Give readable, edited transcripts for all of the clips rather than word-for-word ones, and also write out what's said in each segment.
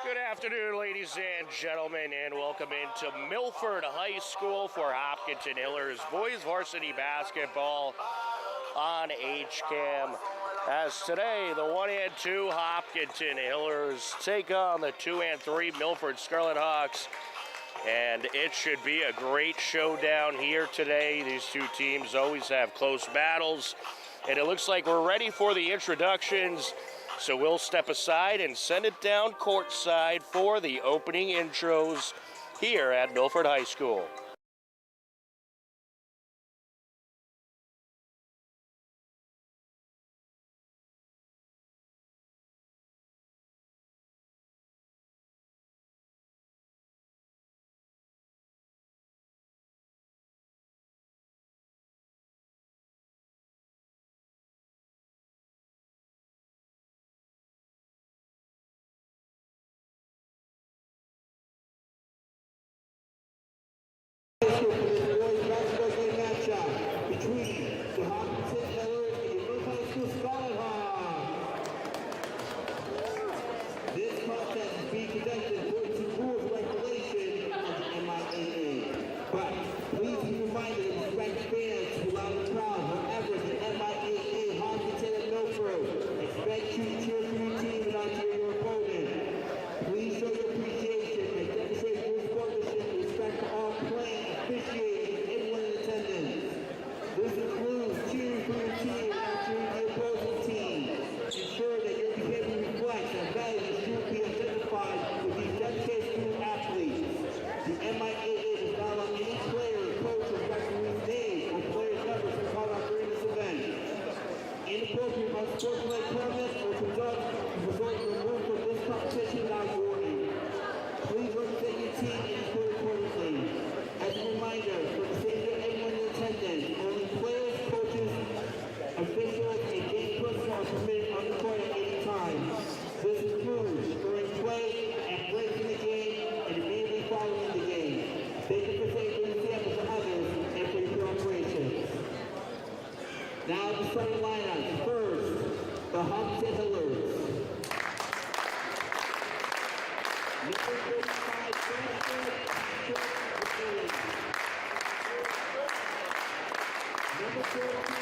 Good afternoon, ladies and gentlemen, and welcome into Milford High School for Hopkinton Hillers boys varsity basketball on HCAM. As today, the 1 and 2 Hopkinton Hillers take on the 2 and 3 Milford Scarlet Hawks, and it should be a great showdown here today. These two teams always have close battles, and it looks like we're ready for the introductions. So we'll step aside and send it down courtside for the opening intros here at Milford High School. Now the starting lineup. First, the Hopkinton Hillers. Number 35, Number 14, Number 23,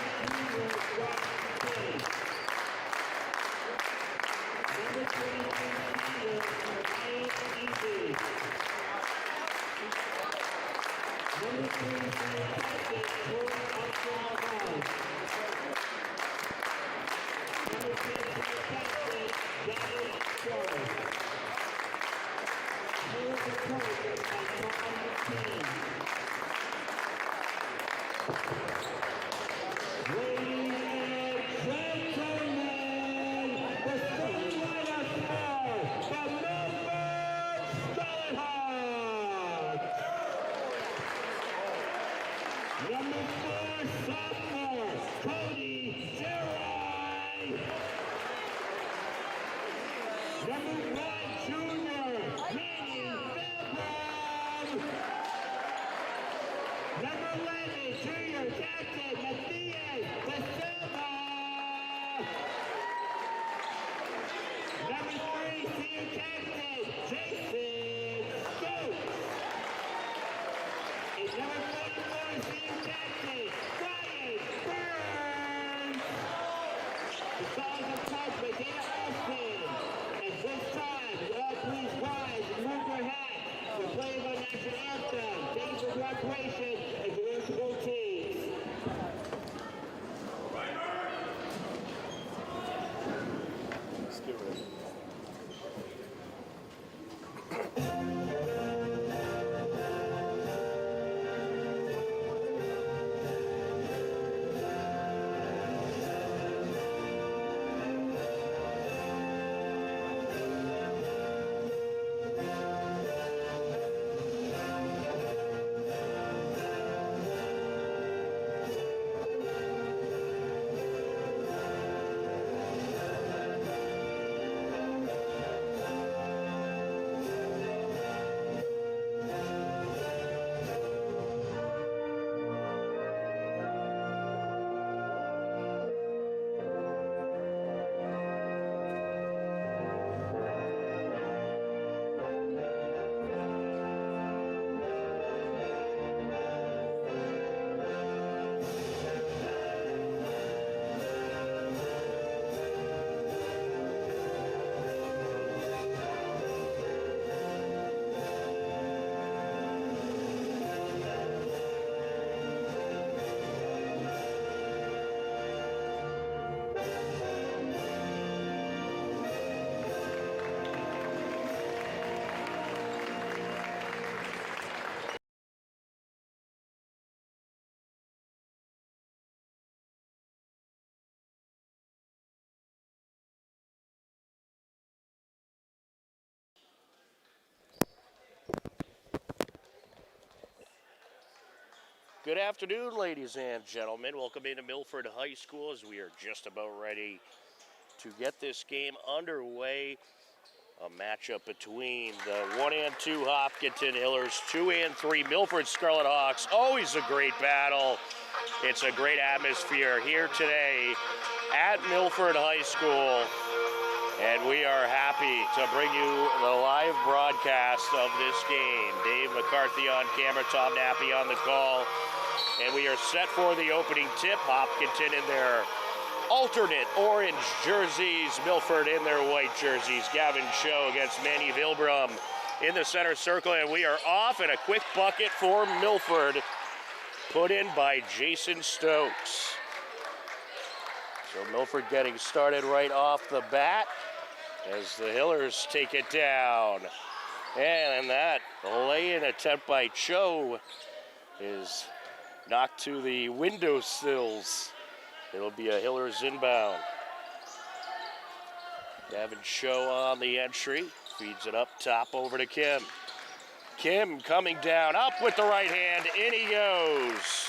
Number 11, junior, Good afternoon, ladies and gentlemen. Welcome into Milford High School as we are just about ready to get this game underway. A matchup between the 1 and 2 Hopkinton Hillers, 2 and 3 Milford Scarlet Hawks. Always a great battle. It's a great atmosphere here today at Milford High School. And we are happy to bring you the live broadcast of this game. Dave McCarthy on camera, Tom Nappy on the call. And we are set for the opening tip. Hopkinton in their alternate orange jerseys, Milford in their white jerseys. Gavin Cho against Manny Vilbrum in the center circle. And we are off, and a quick bucket for Milford, put in by Jason Stokes. So Milford getting started right off the bat as the Hillers take it down. And that lay-in attempt by Cho is knocked to the windowsills. It'll be a Hillers inbound. Gavin Cho on the entry, feeds it up top over to Kim. Kim coming down, up with the right hand, in he goes.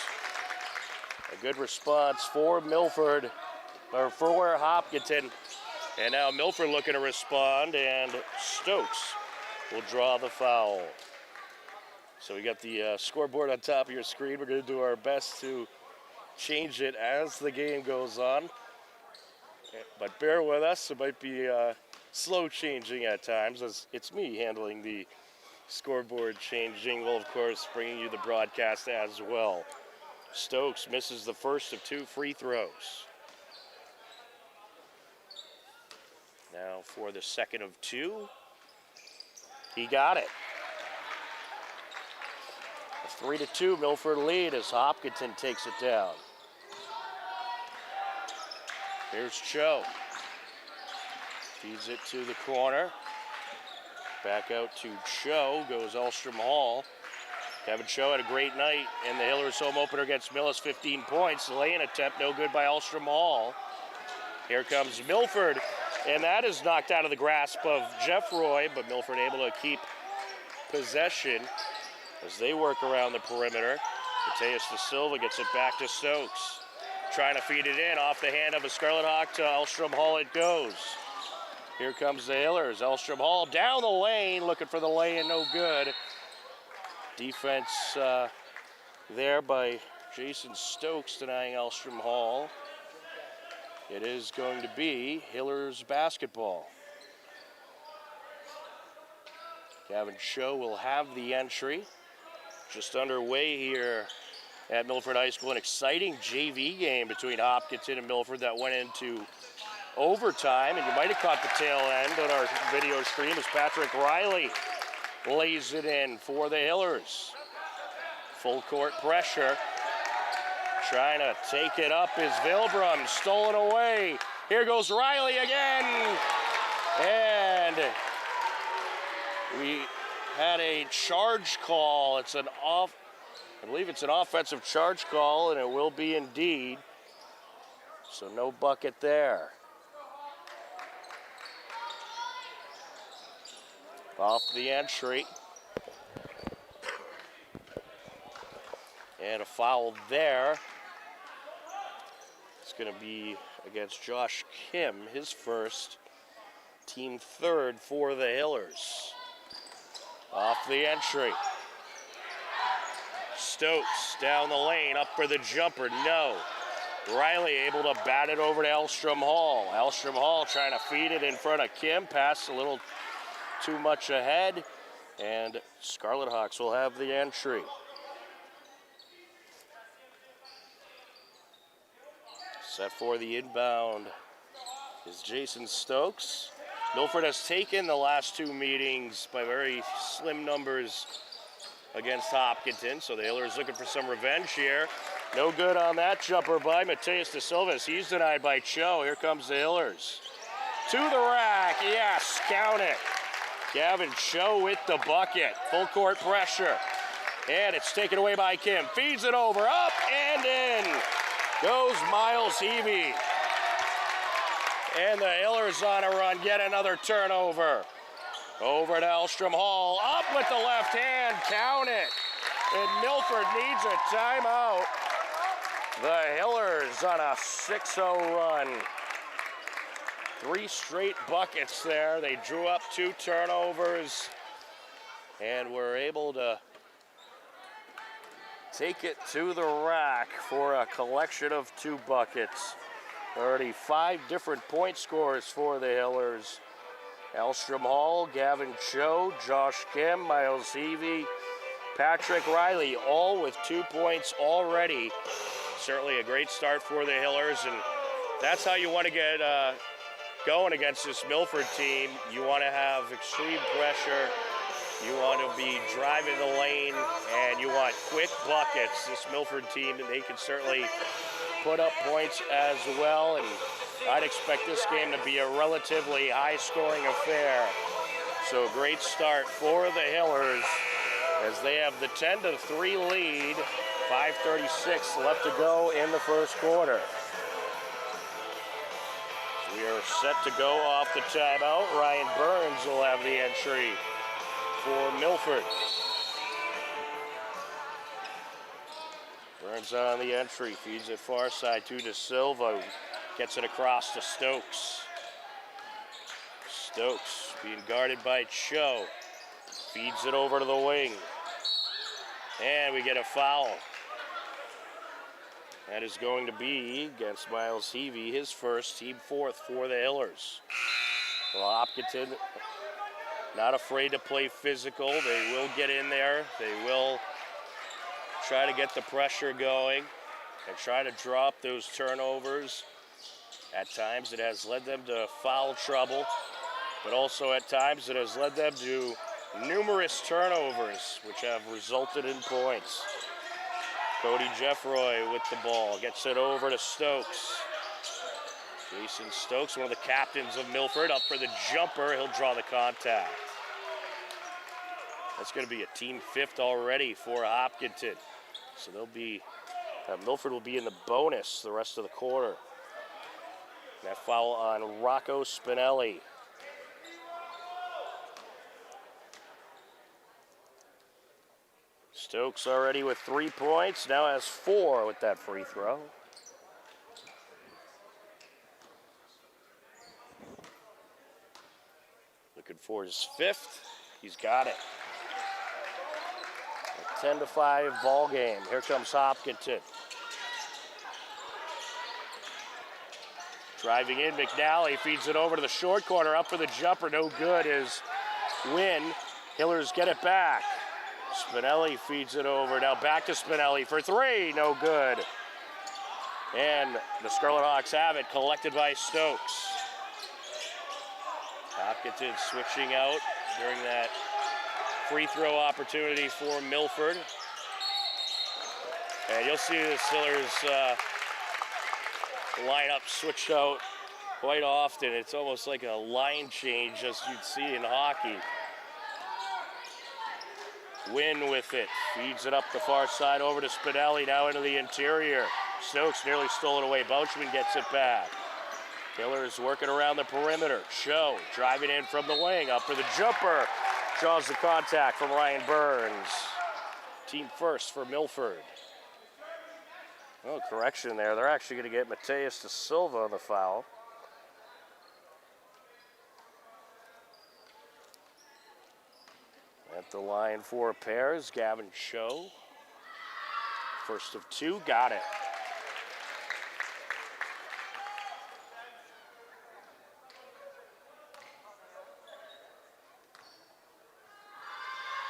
A good response for Milford, or for Hopkinton. And now Milford looking to respond, and Stokes will draw the foul. So we got the scoreboard on top of your screen. We're going to do our best to change it as the game goes on. But bear with us, it might be slow changing at times, as it's me handling the scoreboard changing. Well, of course, bringing you the broadcast as well. Stokes misses the first of 2 free throws. Now for the second of 2. He got it. A 3-2 Milford lead as Hopkinton takes it down. Here's Cho. Feeds it to the corner. Back out to Cho goes Elstrom Hall. Kevin Cho had a great night in the Hillers home opener against Millis, 15 points. The lay-in attempt no good by Elstrom Hall. Here comes Milford, and that is knocked out of the grasp of Jeff Roy, but Milford able to keep possession as they work around the perimeter. Mateus da Silva gets it back to Stokes. Trying to feed it in off the hand of a Scarlet Hawk to Elstrom Hall it goes. Here comes the Hillers. Elstrom Hall down the lane, looking for the lay-in, no good. Defense there by Jason Stokes denying Elstrom Hall. It is going to be Hillers basketball. Gavin Cho will have the entry. Just underway here at Milford High School. An exciting JV game between Hopkinton and Milford that went into overtime. And you might have caught the tail end on our video stream as Patrick Riley lays it in for the Hillers. Full court pressure. Trying to take it up is Vilbrum, stolen away. Here goes Riley again. And we had a charge call. I believe it's an offensive charge call, and it will be indeed. So no bucket there. Off the entry. And a foul there. It's going to be against Josh Kim, his first, team third for the Hillers. Off the entry. Stokes down the lane, up for the jumper, no. Riley able to bat it over to Elstrom Hall. Elstrom Hall trying to feed it in front of Kim, passed a little too much ahead, and Scarlet Hawks will have the entry. Set for the inbound is Jason Stokes. Milford has taken the last 2 meetings by very slim numbers against Hopkinton, so the Hillers looking for some revenge here. No good on that jumper by Mateus da Silva. He's denied by Cho. Here comes the Hillers. To the rack, yes, count it. Gavin Cho with the bucket. Full court pressure. And it's taken away by Kim. Feeds it over, up and in. Goes Miles Heavey. And the Hillers on a run, get another turnover. Over to Elstrom Hall, up with the left hand, count it. And Milford needs a timeout. The Hillers on a 6-0 run. 3 straight buckets there. They drew up 2 turnovers and were able to take it to the rack for a collection of 2 buckets. Already 5 different point scores for the Hillers. Elstrom Hall, Gavin Cho, Josh Kim, Miles Heavey, Patrick Riley, all with 2 points already. Certainly a great start for the Hillers, and that's how you want to get going against this Milford team. You want to have extreme pressure. You want to be driving the lane, and you want quick buckets. This Milford team, they can certainly put up points as well, and I'd expect this game to be a relatively high-scoring affair. So great start for the Hillers as they have the 10-3 lead. 5:36 left to go in the first quarter. We are set to go off the timeout. Ryan Burns will have the entry for Milford. Burns on the entry, feeds it far side to De Silva, gets it across to Stokes. Stokes being guarded by Cho, feeds it over to the wing. And we get a foul. That is going to be against Miles Heavey, his first, team 4th for the Hillers. Well, Hopkinton not afraid to play physical. They will get in there. They will try to get the pressure going and try to drop those turnovers. At times it has led them to foul trouble, but also at times it has led them to numerous turnovers, which have resulted in points. Cody Jeffroy with the ball, gets it over to Stokes. Jason Stokes, one of the captains of Milford, up for the jumper. He'll draw the contact. That's going to be a team 5th already for Hopkinton. So they'll be, Milford will be in the bonus the rest of the quarter. That foul on Rocco Spinelli. Stokes already with 3 points, now has 4 with that free throw. Looking for his 5th, he's got it. A 10-5 ball game. Here comes Hopkinton. Driving in, McNally feeds it over to the short corner, up for the jumper, no good is Wynn. Hillers get it back. Spinelli feeds it over, now back to Spinelli for 3, no good. And the Scarlet Hawks have it, collected by Stokes. Hopkinton switching out during that free throw opportunity for Milford. And you'll see the Hillers lineup switched out quite often. It's almost like a line change as you'd see in hockey. Wynn with it, feeds it up the far side over to Spinelli, now into the interior. Stokes nearly stole it away, Bouchman gets it back. Hillers working around the perimeter. Cho driving in from the wing, up for the jumper. Draws the contact from Ryan Burns. Team 1st for Milford. Oh, correction there. They're actually going to get Mateus De Silva on the foul. At the line for pairs, Gavin Cho. First of 2, got it.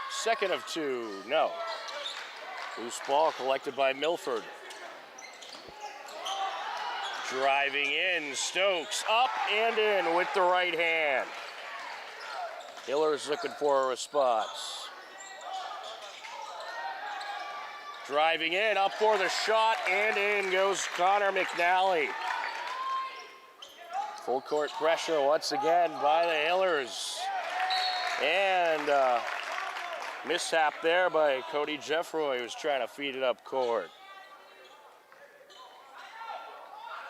Second of 2, no. Loose ball collected by Milford. Driving in, Stokes up and in with the right hand. Hillers looking for a response. Driving in, up for the shot, and in goes Connor McNally. Full court pressure once again by the Hillers. And mishap there by Cody Jeffroy, who was trying to feed it up court.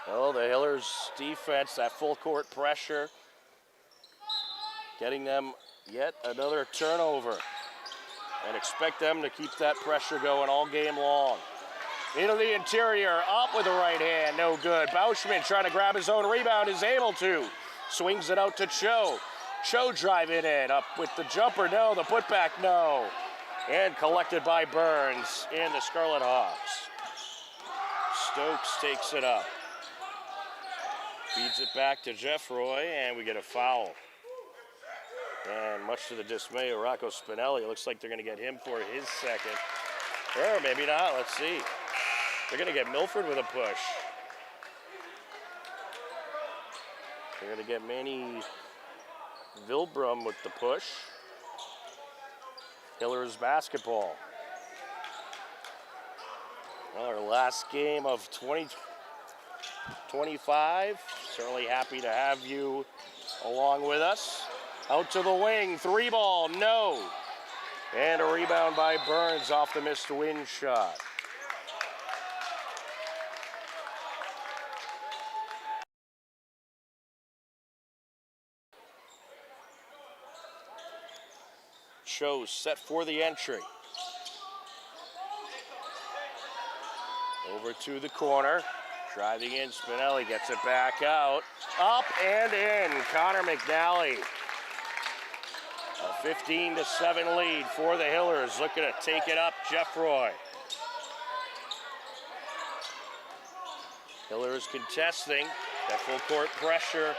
Oh, the Hillers defense, that full court pressure, getting them yet another turnover. and expect them to keep that pressure going all game long. Into the interior, up with the right hand, no good. Bauschman trying to grab his own rebound, is able to. Swings it out to Cho. Cho driving in, up with the jumper, no. The putback, no. And collected by Burns in the Scarlet Hawks. Stokes takes it up. Feeds it back to Jeffroy, and we get a foul. And much to the dismay of Rocco Spinelli, it looks like they're going to get him for his second. Or maybe not, let's see. They're going to get Milford with a push. They're going to get Manny Vilbrum with the push. Hillers basketball. Well, our last game of 2025. Certainly happy to have you along with us. Out to the wing, 3-ball, no. And a rebound by Burns off the missed wind shot. Cho set for the entry. Over to the corner. Driving in, Spinelli gets it back out. Up and in, Connor McNally. A 15-7 lead for the Hillers. Looking to take it up, Jeffroy. Hillers contesting. That full court pressure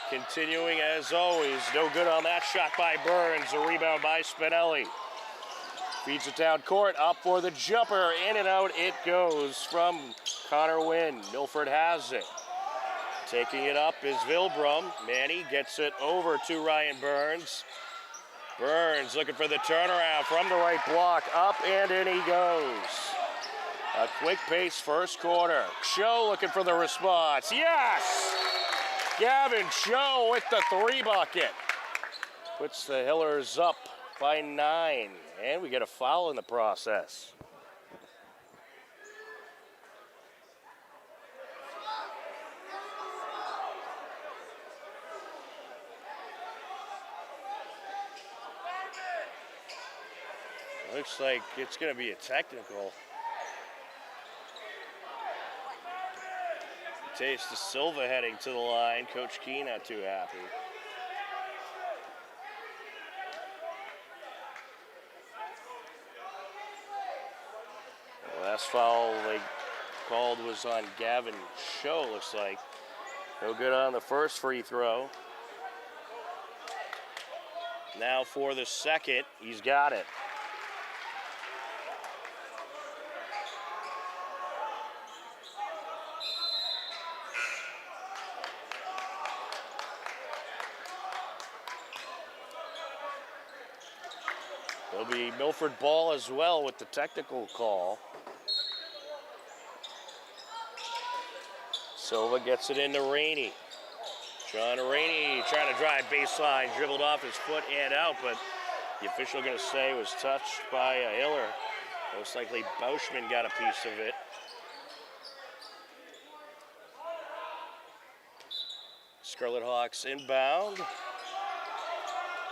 continuing as always. No good on that shot by Burns. A rebound by Spinelli. Feeds it down court, up for the jumper. In and out it goes from Connor Wynn. Milford has it. Taking it up is Vilbrum. Manny gets it over to Ryan Burns. Burns looking for the turnaround from the right block. Up and in he goes. A quick pace first quarter. Cho looking for the response. Yes! Gavin Cho with the 3 bucket. Puts the Hillers up by 9. And we get a foul in the process. Looks like it's going to be a technical. Taste of Silva heading to the line. Coach Key not too happy. The last foul they called was on Gavin Cho, looks like. No good on the first free throw. Now for the second, he's got it. It'll be Milford ball as well with the technical call. Silva gets it into Rainey. John Rainey trying to drive baseline, dribbled off his foot and out, but the official going to say was touched by a Hiller. Most likely Bauschman got a piece of it. Scarlet Hawks inbound.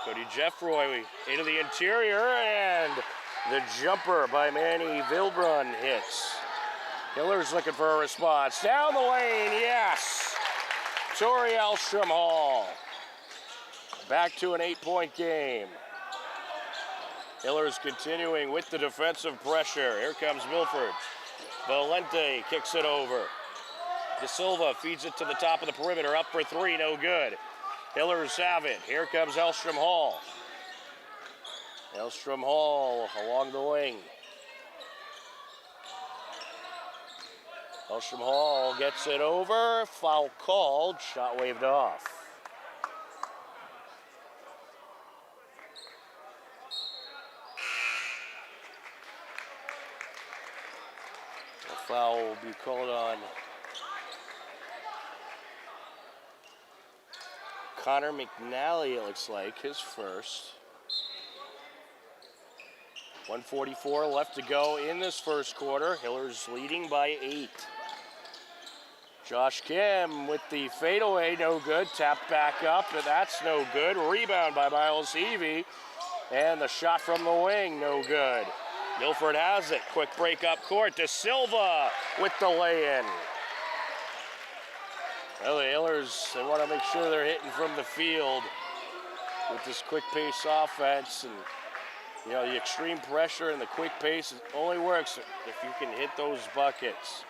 Cody Jeffroy into the interior, and the jumper by Manny Vilbrun hits. Hillers looking for a response. Down the lane, yes! Tori Elstrom Hall. Back to an 8-point game. Hillers continuing with the defensive pressure. Here comes Milford. Valente kicks it over. De Silva feeds it to the top of the perimeter. Up for 3, no good. Hillers have it. Here comes Elstrom Hall. Elstrom Hall along the wing. Elstrom Hall gets it over. Foul called. Shot waved off. The foul will be called on Connor McNally, it looks like, his first. 1:44 left to go in this first quarter. Hillers leading by 8. Josh Kim with the fadeaway, no good. Tapped back up, but that's no good. Rebound by Miles Evie. And the shot from the wing, no good. Milford has it. Quick break up court to Silva with the lay-in. Well, the Hillers, they want to make sure they're hitting from the field with this quick pace offense. And, you know, the extreme pressure and the quick pace only works if you can hit those buckets.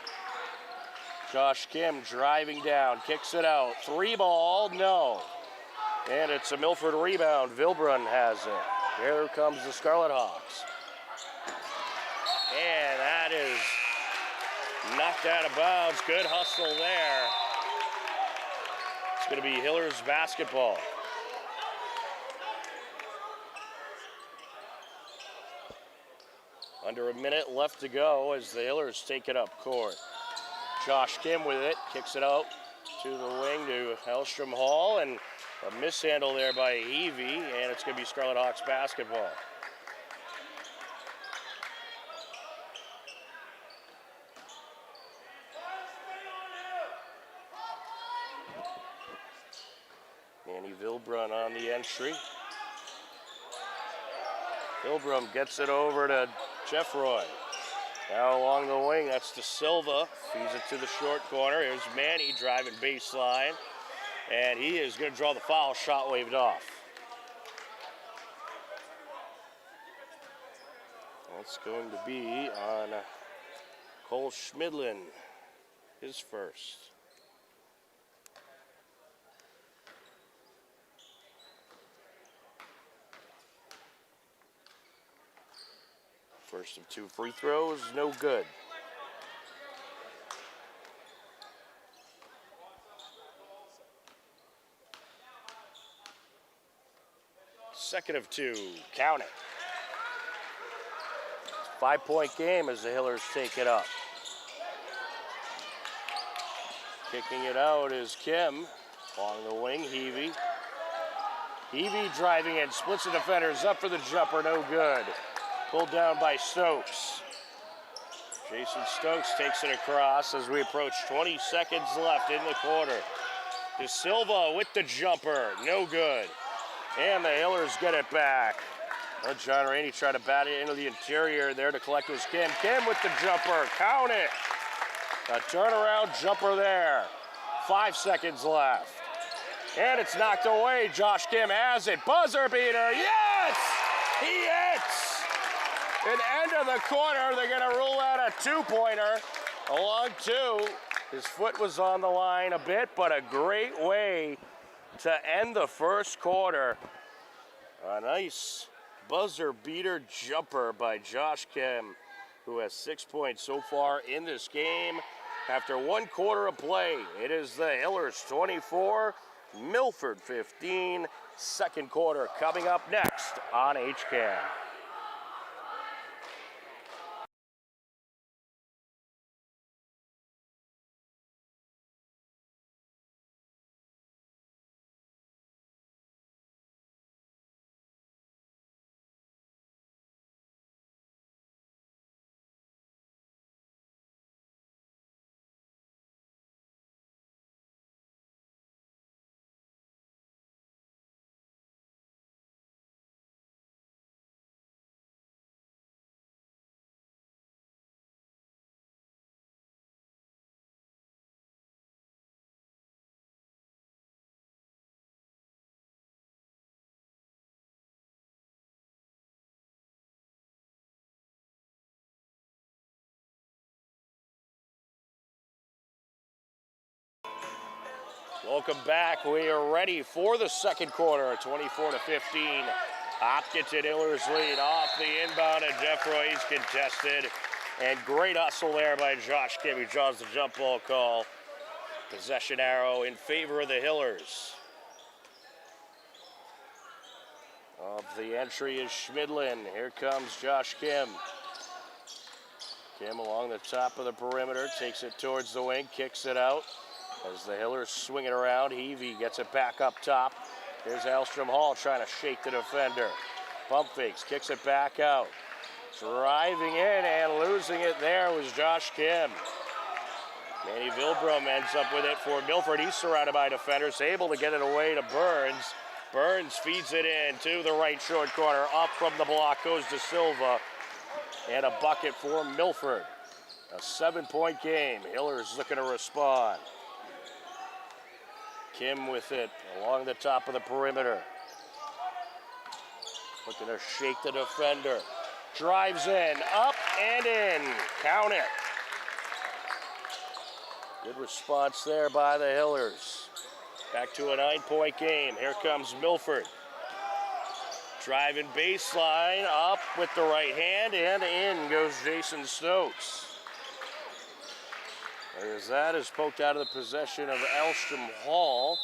Josh Kim driving down, kicks it out. 3-ball, no. And it's a Milford rebound. Vilbrun has it. Here comes the Scarlet Hawks. And that is knocked out of bounds. Good hustle there. It's going to be Hillers basketball. Under a minute left to go as the Hillers take it up court. Josh Kim with it, kicks it out to the wing to Hellstrom Hall, and a mishandle there by Heavey, and it's going to be Scarlet Hawks basketball. Manny Vilbrun on the entry. Vilbrun gets it over to Jeffroy. Now along the wing, that's to Silva. Feeds it to the short corner. Here's Manny driving baseline. And he is going to draw the foul. Shot waved off. That's going to be on Cole Schmidlin, his first. First of 2 free throws, no good. Second of 2, count it. 5-point game as the Hillers take it up. Kicking it out is Kim. Along the wing, Heavey. Heavey driving in, splits the defenders up for the jumper, no good. Pulled down by Stokes. Jason Stokes takes it across as we approach 20 seconds left in the quarter. De Silva with the jumper, no good. And the Hillers get it back. John Rainey tried to bat it into the interior there to collect his Kim. Kim with the jumper, count it. A turnaround jumper there. 5 seconds left. And it's knocked away. Josh Kim has it. Buzzer beater, yes! He hits! At the end of the quarter, they're going to rule out a 2-pointer. A long 2. His foot was on the line a bit, but a great way to end the first quarter. A nice buzzer beater jumper by Josh Kim, who has 6 points so far in this game. After 1 quarter of play, it is the Hillers 24, Milford 15. Second quarter coming up next on HCAM. Welcome back. We are ready for the second quarter, 24-15. Hopkinton Hillers lead off the inbound, and Jeffroy is contested. And great hustle there by Josh Kim. He draws the jump ball call. Possession arrow in favor of the Hillers. Of the entry is Schmidlin. Here comes Josh Kim. Kim along the top of the perimeter, takes it towards the wing, kicks it out. As the Hillers swing it around, Heavey gets it back up top. Here's Hellstrom Hall trying to shake the defender. Pump fakes, kicks it back out. Driving in and losing it there was Josh Kim. Manny Vilbrun ends up with it for Milford. He's surrounded by defenders, able to get it away to Burns. Burns feeds it in to the right short corner. Up from the block goes to Silva. And a bucket for Milford. A 7-point game. Hillers looking to respond. Kim with it along the top of the perimeter. Looking to shake the defender. Drives in, up and in. Count it. Good response there by the Hillers. Back to a 9-point game. Here comes Milford. Driving baseline, up with the right hand, and in goes Jason Stokes. As that is poked out of the possession of Elstrom Hall.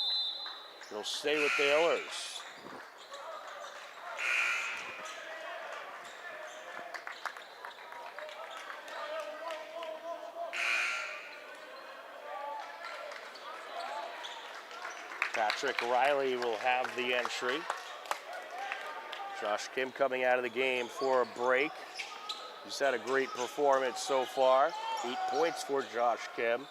It'll stay with the Hillers. Patrick Riley will have the entry. Josh Kim coming out of the game for a break. He's had a great performance so far. 8 points for Josh Kim.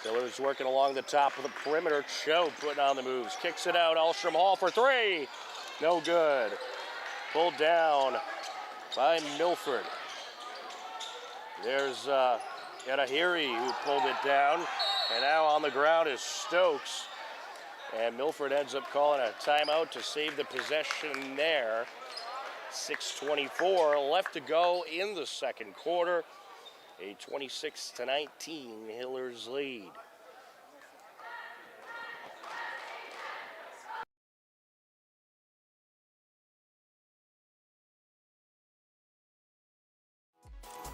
Hillers working along the top of the perimeter. Cho putting on the moves. Kicks it out. Elstrom Hall for three. No good. Pulled down by Milford. There's Yadahiri who pulled it down. And now on the ground is Stokes. And Milford ends up calling a timeout to save the possession there. 6:24 left to go in the second quarter. A 26-19 Hillers lead.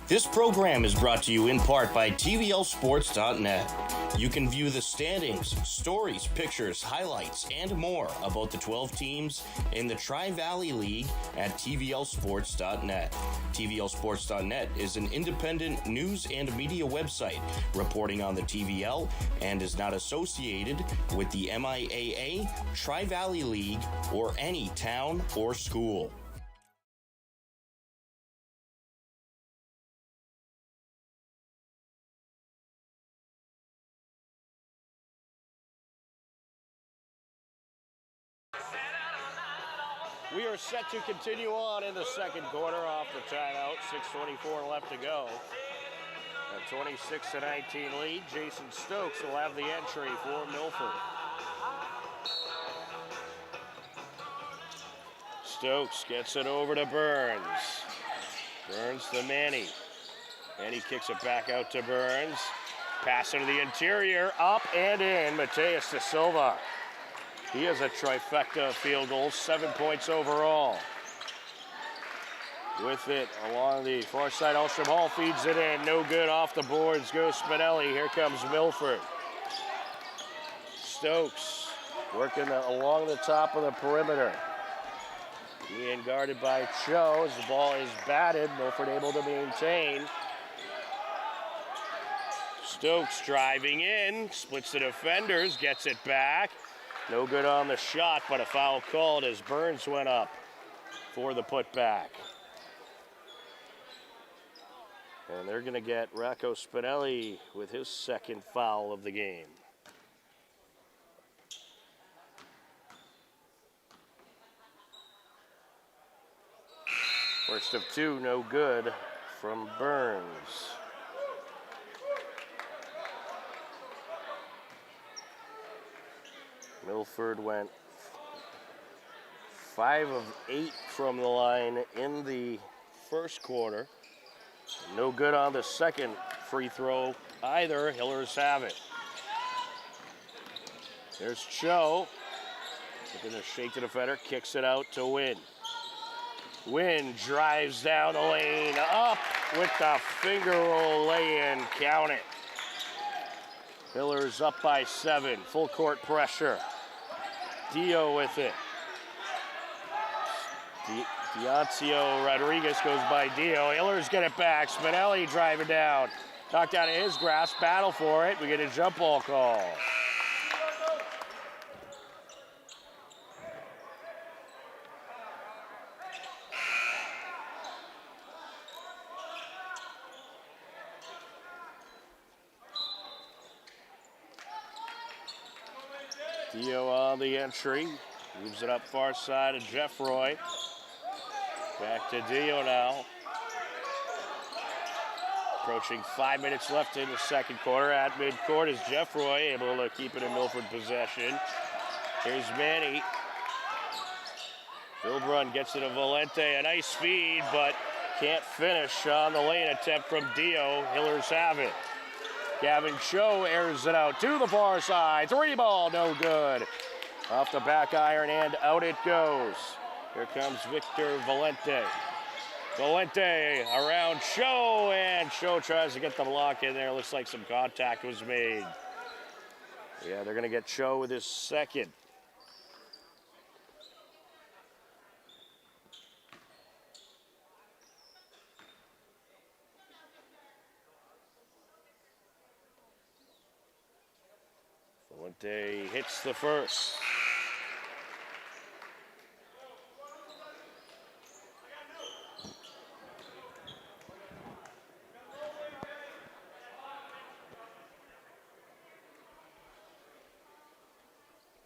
This program is brought to you in part by TVLSports.net. You can view the standings, stories, pictures, highlights, and more about the 12 teams in the Tri-Valley League at TVLSports.net. TVLSports.net is an independent news and media website reporting on the TVL and is not associated with the MIAA, Tri-Valley League, or any town or school. We are set to continue on in the second quarter off the timeout. 6:24 left to go. A 26-19 lead. Jason Stokes will have the entry for Milford. Stokes gets it over to Burns. Burns to Manny. Manny kicks it back out to Burns. Pass into the interior, up and in. Mateus De Silva. He has a trifecta of field goals, 7 points overall. With it along the far side, Elstrom Hall feeds it in. No good off the boards. Goes Spinelli. Here comes Milford. Stokes working along the top of the perimeter. Being guarded by Cho as the ball is batted. Milford able to maintain. Stokes driving in, splits the defenders, gets it back. No good on the shot, but a foul called as Burns went up for the putback. And they're going to get Rocco Spinelli with his second foul of the game. First of two, no good from Burns. Milford went 5 of 8 from the line in the first quarter. No good on the second free throw either. Hillers have it. There's Cho. Looking to shake the defender, kicks it out to Wynn. Wynn drives down the lane, up with the finger roll lay-in, count it. Hillers up by 7, full court pressure. Dio with it. Diocio Rodriguez goes by Dio. Hillers get it back. Spinelli driving down. Knocked out of his grasp. Battle for it. We get a jump ball call. Dio on the entry. Moves it up far side of Jeffroy. Back to Dio now. Approaching 5 minutes left in the second quarter. At midcourt is Jeffroy able to keep it in Milford possession. Here's Manny. Vilbrun gets it to Valente. A nice feed, but can't finish on the lane attempt from Dio. Hillers have it. Gavin Cho airs it out to the far side. 3-ball, no good. Off the back iron and out it goes. Here comes Victor Valente. Valente around Cho, and Cho tries to get the block in there. Looks like some contact was made. Yeah, they're going to get Cho with his second. Valente hits the first.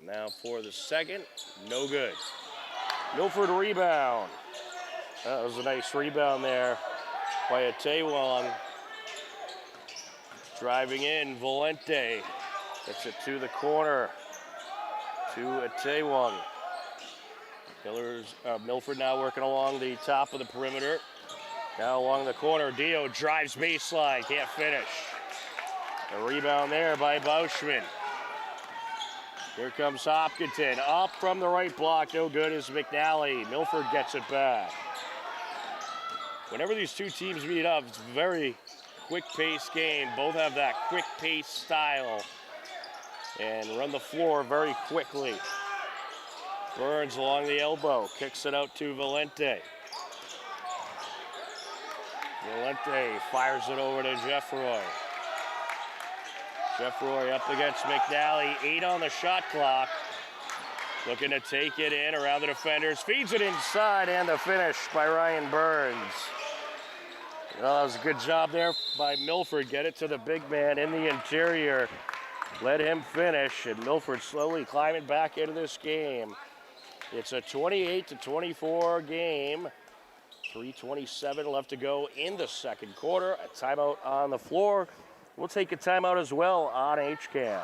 Now for the second, no good. Milford rebound. That was a nice rebound there by a Taewong. Driving in, Valente gets it to the corner to a Taewong. Milford now working along the top of the perimeter. Now along the corner, Dio drives baseline, can't finish. A rebound there by Bauschman. Here comes Hopkinton, up from the right block, no good is McNally. Milford gets it back. Whenever these two teams meet up, it's a very quick-paced game. Both have that quick-paced style and run the floor very quickly. Burns along the elbow, kicks it out to Valente. Valente fires it over to Jeffroy. Jeffroy up against McNally, 8 on the shot clock. Looking to take it in around the defenders, feeds it inside, and the finish by Ryan Burns. Well, that was a good job there by Milford. Get it to the big man in the interior. Let him finish, and Milford slowly climbing back into this game. It's a 28-24 game. 3:27 left to go in the second quarter. A timeout on the floor. We'll take a timeout as well on HCAM.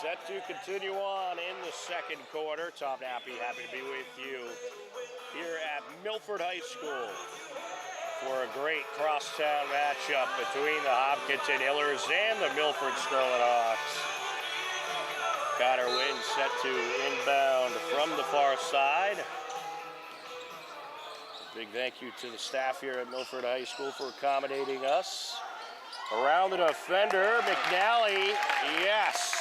Set to continue on in the second quarter. Tom Nappy, happy to be with you here at Milford High School for a great crosstown matchup between the Hopkinton Hillers and the Milford Scarlet Hawks. Connor Wynn set to inbound from the far side. Big thank you to the staff here at Milford High School for accommodating us. Around the defender, McNally, yes.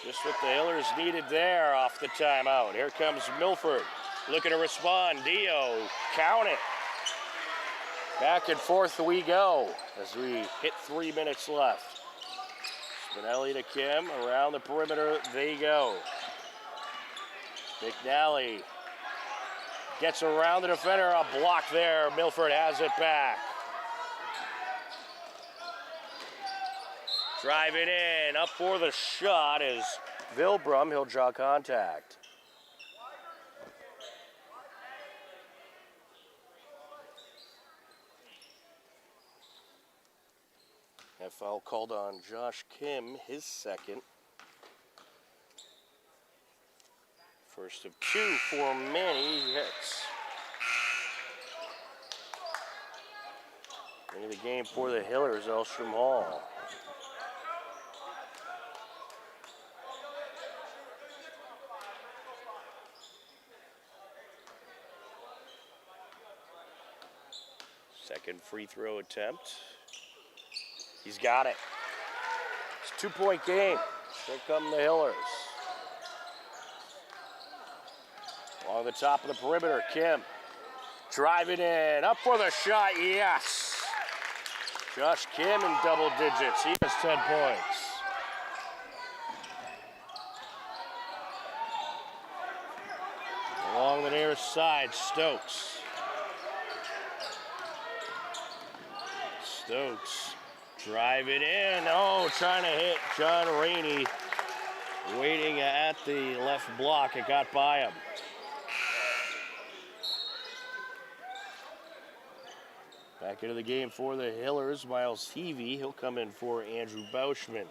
Just what the Hillers needed there off the timeout. Here comes Milford, looking to respond. Dio, count it. Back and forth we go as we hit 3 minutes left. Spinelli to Kim, around the perimeter they go. McNally gets around the defender, a block there. Milford has it back. Driving in, up for the shot is Vilbrum. He'll draw contact. That foul called on Josh Kim, his second. First of 2 for Manny, he hits. Into the game for the Hillers, Elstrom Hall. Second free throw attempt. He's got it. It's a 2-point game. Here come the Hillers. Along the top of the perimeter, Kim driving in, up for the shot, yes. Josh Kim in double digits, he has 10 points. Along the near side, Stokes. Stokes driving in, oh, trying to hit John Rainey. Waiting at the left block, it got by him. Back into the game for the Hillers, Miles Heavey. He'll come in for Andrew Bauschman.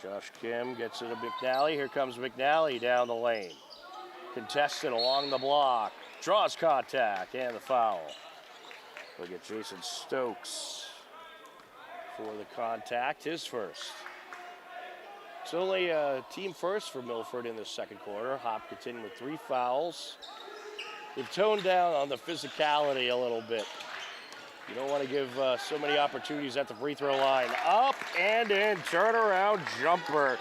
Josh Kim gets it to McNally. Here comes McNally down the lane. Contested along the block. Draws contact and the foul. Look at Jason Stokes for the contact, his first. It's only a team first for Milford in the second quarter. Hopkinton with 3 fouls. They've toned down on the physicality a little bit. You don't want to give so many opportunities at the free throw line. Up and in, turnaround jumper.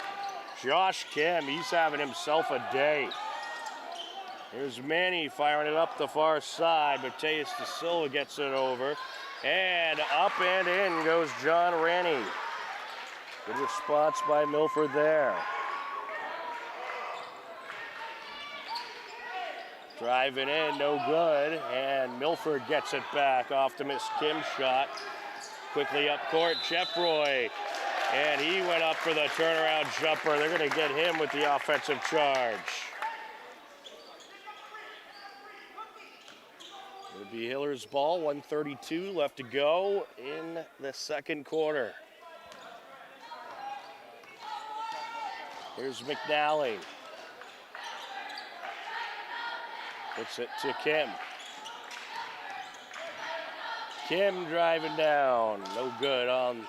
Josh Kim, he's having himself a day. Here's Manny firing it up the far side. Mateus De Silva gets it over. And up and in goes John Rennie. Good response by Milford there. Driving in, no good, and Milford gets it back off the Miss Kim shot. Quickly up court, Jeffroy, and he went up for the turnaround jumper. They're going to get him with the offensive charge. It'll be Hillers ball, 1:32 left to go in the second quarter. Here's McNally. Puts it to Kim. Kim driving down. No good on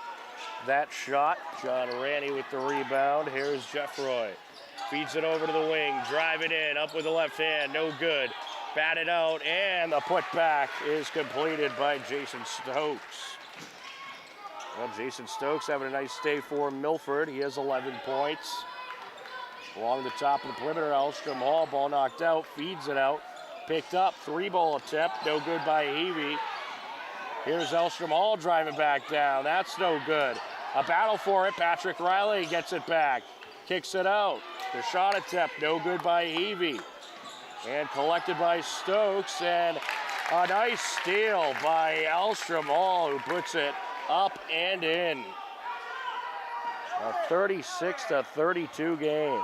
that shot. John Ranny with the rebound. Here's Jeffroy. Feeds it over to the wing. Driving in. Up with the left hand. No good. Batted out. And the putback is completed by Jason Stokes. Well, Jason Stokes having a nice day for Milford. He has 11 points. Along the top of the perimeter, Elstrom Hall. Ball knocked out. Feeds it out. Picked up, 3-ball attempt, no good by Heavey. Here's Elstrom Hall driving back down, that's no good. A battle for it, Patrick Riley gets it back, kicks it out. The shot attempt, no good by Heavey. And collected by Stokes, and a nice steal by Elstrom Hall, who puts it up and in. A 36-32 game.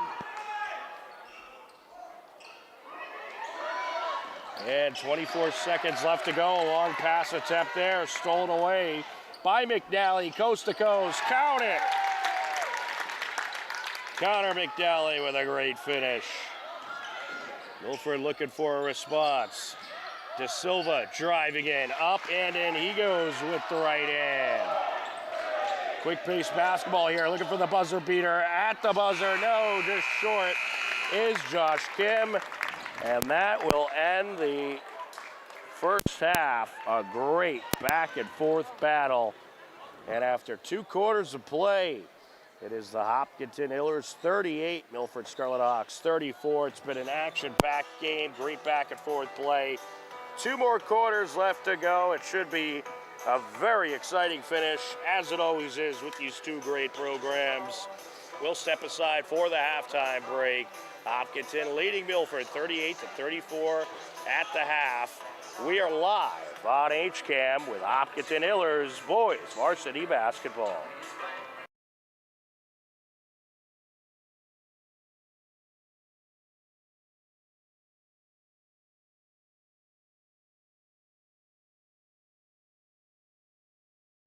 And 24 seconds left to go. Long pass attempt there, stolen away by McNally, coast to coast. Count it! Connor McNally with a great finish. Milford looking for a response. De Silva driving in, up and in. He goes with the right hand. Quick pace basketball here, looking for the buzzer beater. At the buzzer, no, just short is Josh Kim. And that will end the first half. A great back and forth battle. And after 2 quarters of play, it is the Hopkinton Hillers 38, Milford Scarlet Hawks 34. It's been an action-packed game, great back and forth play. 2 more quarters left to go. It should be a very exciting finish, as it always is with these 2 great programs. We'll step aside for the halftime break. Hopkinton leading Milford 38-34 at the half. We are live on HCAM with Hopkinton Hillers boys varsity basketball.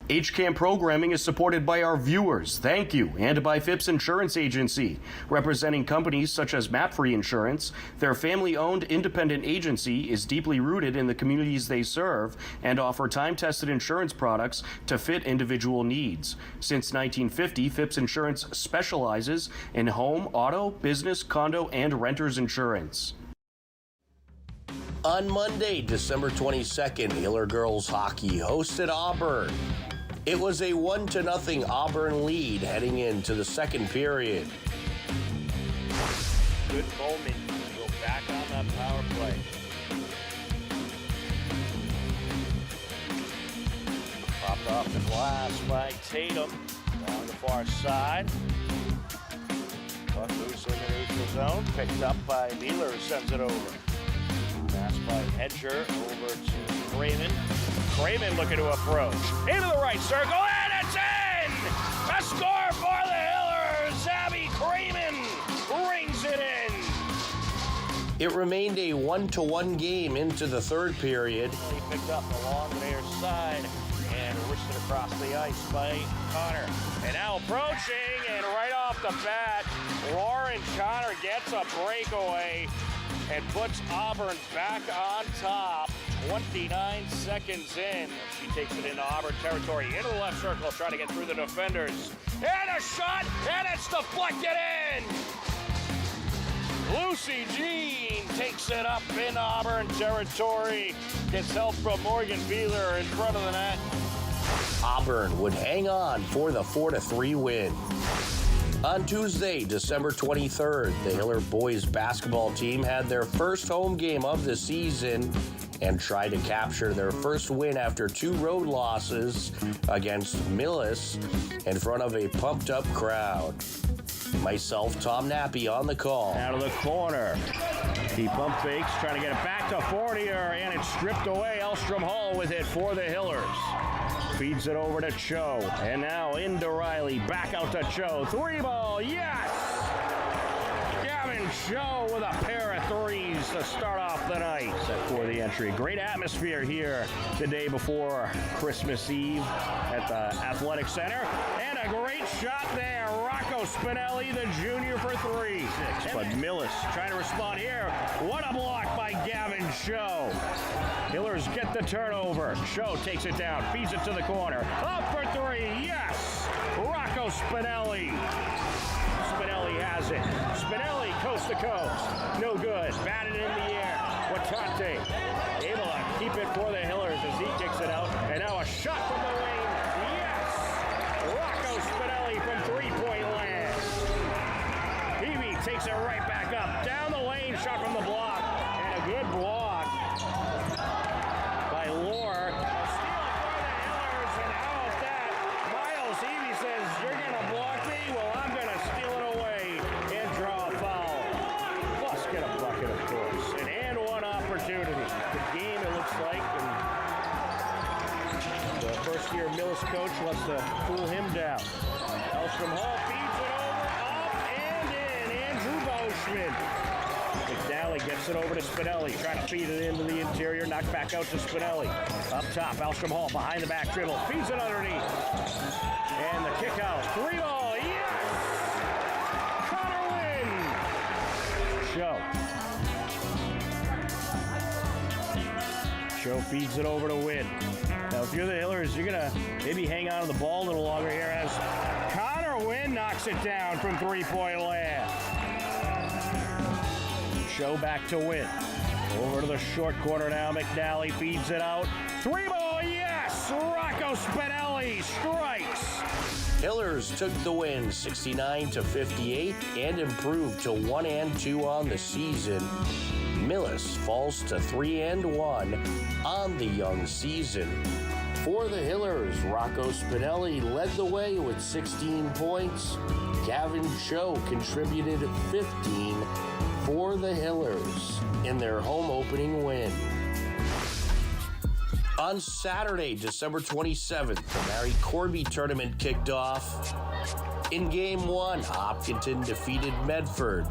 HCAM programming is supported by our viewers, thank you, and by Phipps Insurance Agency, representing companies such as MapFree Insurance. Their family-owned independent agency is deeply rooted in the communities they serve and offer time-tested insurance products to fit individual needs. Since 1950, Phipps Insurance specializes in home, auto, business, condo, and renters insurance. On Monday, December 22nd, Hiller girls hockey hosted Auburn. It was a 1-0 Auburn lead heading into the second period. Good moment. Go back on that power play. Popped off the glass by Tatum along the far side. Puck loose in the neutral zone. Picked up by Mueller, who sends it over. Pass by Hedger over to Craven. Craven looking to approach. Into the right circle, and it's in! A score for the Hillers! Abby Craven rings it in! It remained a 1-1 game into the third period. He picked up along the near side and wristed across the ice by Connor. And now approaching, and right off the bat, Lauren Connor gets a breakaway and puts Auburn back on top. 29 seconds in. She takes it into Auburn territory, into the left circle, trying to get through the defenders. And a shot, and it's deflected in! Lucy Jean takes it up in Auburn territory. Gets help from Morgan Beeler in front of the net. Auburn would hang on for the 4-3 win. On Tuesday, December 23rd, the Hiller boys basketball team had their first home game of the season and tried to capture their first win after 2 road losses against Millis in front of a pumped-up crowd. Myself, Tom Nappy, on the call. Out of the corner. He pump fakes, trying to get it back to Fortier, and it's stripped away. Elstrom Hall with it for the Hillers. Feeds it over to Cho, and now into Riley. Back out to Cho. 3-ball, yes! Gavin Cho with a pair of threes to start off the night. Set for the entry. Great atmosphere here the day before Christmas Eve at the Athletic Center. And a great shot there. Rocco Spinelli, the junior, for 3. But Millis trying to respond here. What a block by Gavin Cho. Hillers get the turnover. Cho takes it down, feeds it to the corner. Up for 3, yes! Rocco Spinelli. Spinelli has it. Spinelli coast to coast. No good. Batted in the air. Watante able to keep it for the Hillers as he kicks it out. And now a shot from the lane. Yes! Rocco Spinelli from 3-point land. Peavy takes it right back up. Down the lane, shot from the block. And a good block by Lohr. A steal for the Hillers, and how about that? Miles Evie says, "You're going to block me? Well, I'm going to steal it away and draw a foul." Plus get a bucket, of course. An and one opportunity. Good game, it looks like. And the first-year Millis coach wants to cool him down. Elstrom Hall feeds it over, up and in. Andrew Boschman. McNally gets it over to Spinelli, trying to feed it into the interior, knocked back out to Spinelli. Up top, Elstrom Hall behind the back dribble, feeds it underneath. And the kick out, 3-ball, yes! Connor Wynn. Show feeds it over to Wynn. Now, if you're the Hillers, you're going to maybe hang on to the ball a little longer here as Connor Wynn knocks it down from 3-point land. Show back to Wynn. Over to the short corner now. McNally feeds it out. 3-ball, yes! Rocco Spinelli strikes. Hillers took the win 69-58 and improved to 1-2 on the season. Millis falls to 3-1 on the young season. For the Hillers, Rocco Spinelli led the way with 16 points. Gavin Cho contributed 15 for the Hillers in their home opening win. On Saturday, December 27th, the Mary Corby tournament kicked off. In Game 1, Hopkinton defeated Medford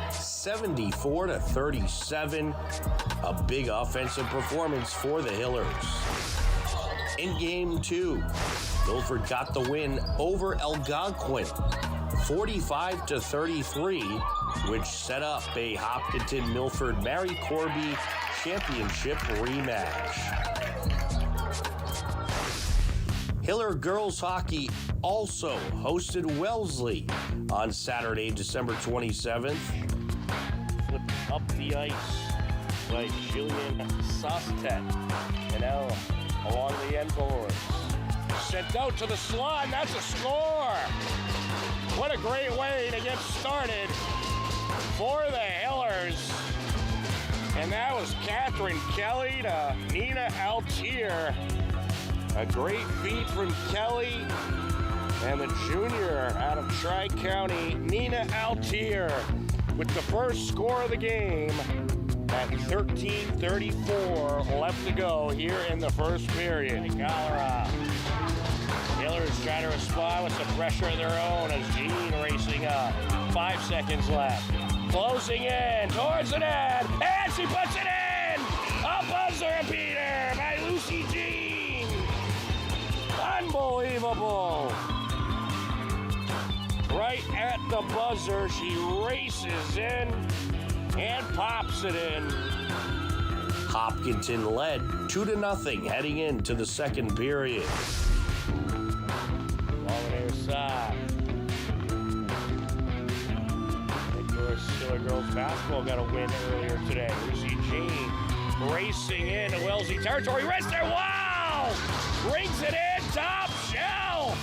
74-37. A big offensive performance for the Hillers. In Game 2, Milford got the win over Algonquin 45-33, which set up a Hopkinton-Milford Mary Corby championship rematch. Hiller girls hockey also hosted Wellesley on Saturday, December 27th. Flipped up the ice by Jillian Sostet. And now along the end boards. Sent out to the slot, and that's a score. What a great way to get started for the Hillers. And that was Catherine Kelly to Nina Altier. A great feed from Kelly and the junior out of Tri-County, Nina Altier, with the first score of the game at 13:34 left to go here in the first period. Colorado. Hillers trying to respond with some pressure of their own as Jean racing up. 5 seconds left. Closing in towards the net, and she puts it in! A buzzer beater by Lucy Jean! Unbelievable! Right at the buzzer, she races in and pops it in. Hopkinton led 2-0 heading into the second period. Ball on their side. Killer girls basketball got a win earlier today. Lucy Jean racing into Wellesley territory. Wrister, wow! Rings it in, top shelf!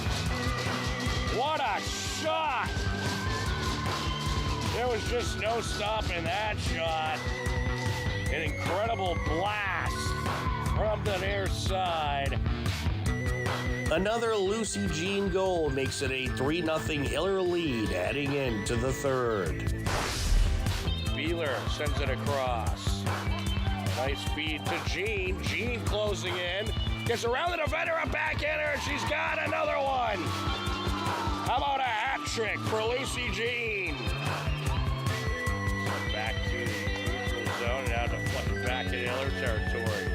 What a shot! There was just no stopping that shot. An incredible blast from the near side. Another Lucy Jean goal makes it a 3-0 Hiller lead heading into the third. Beeler sends it across. Nice feed to Jean. Jean closing in. Gets around the defender, a backhander, and she's got another one. How about a hat trick for Lucy Jean? Back to the neutral zone, now deflected back in Hiller territory.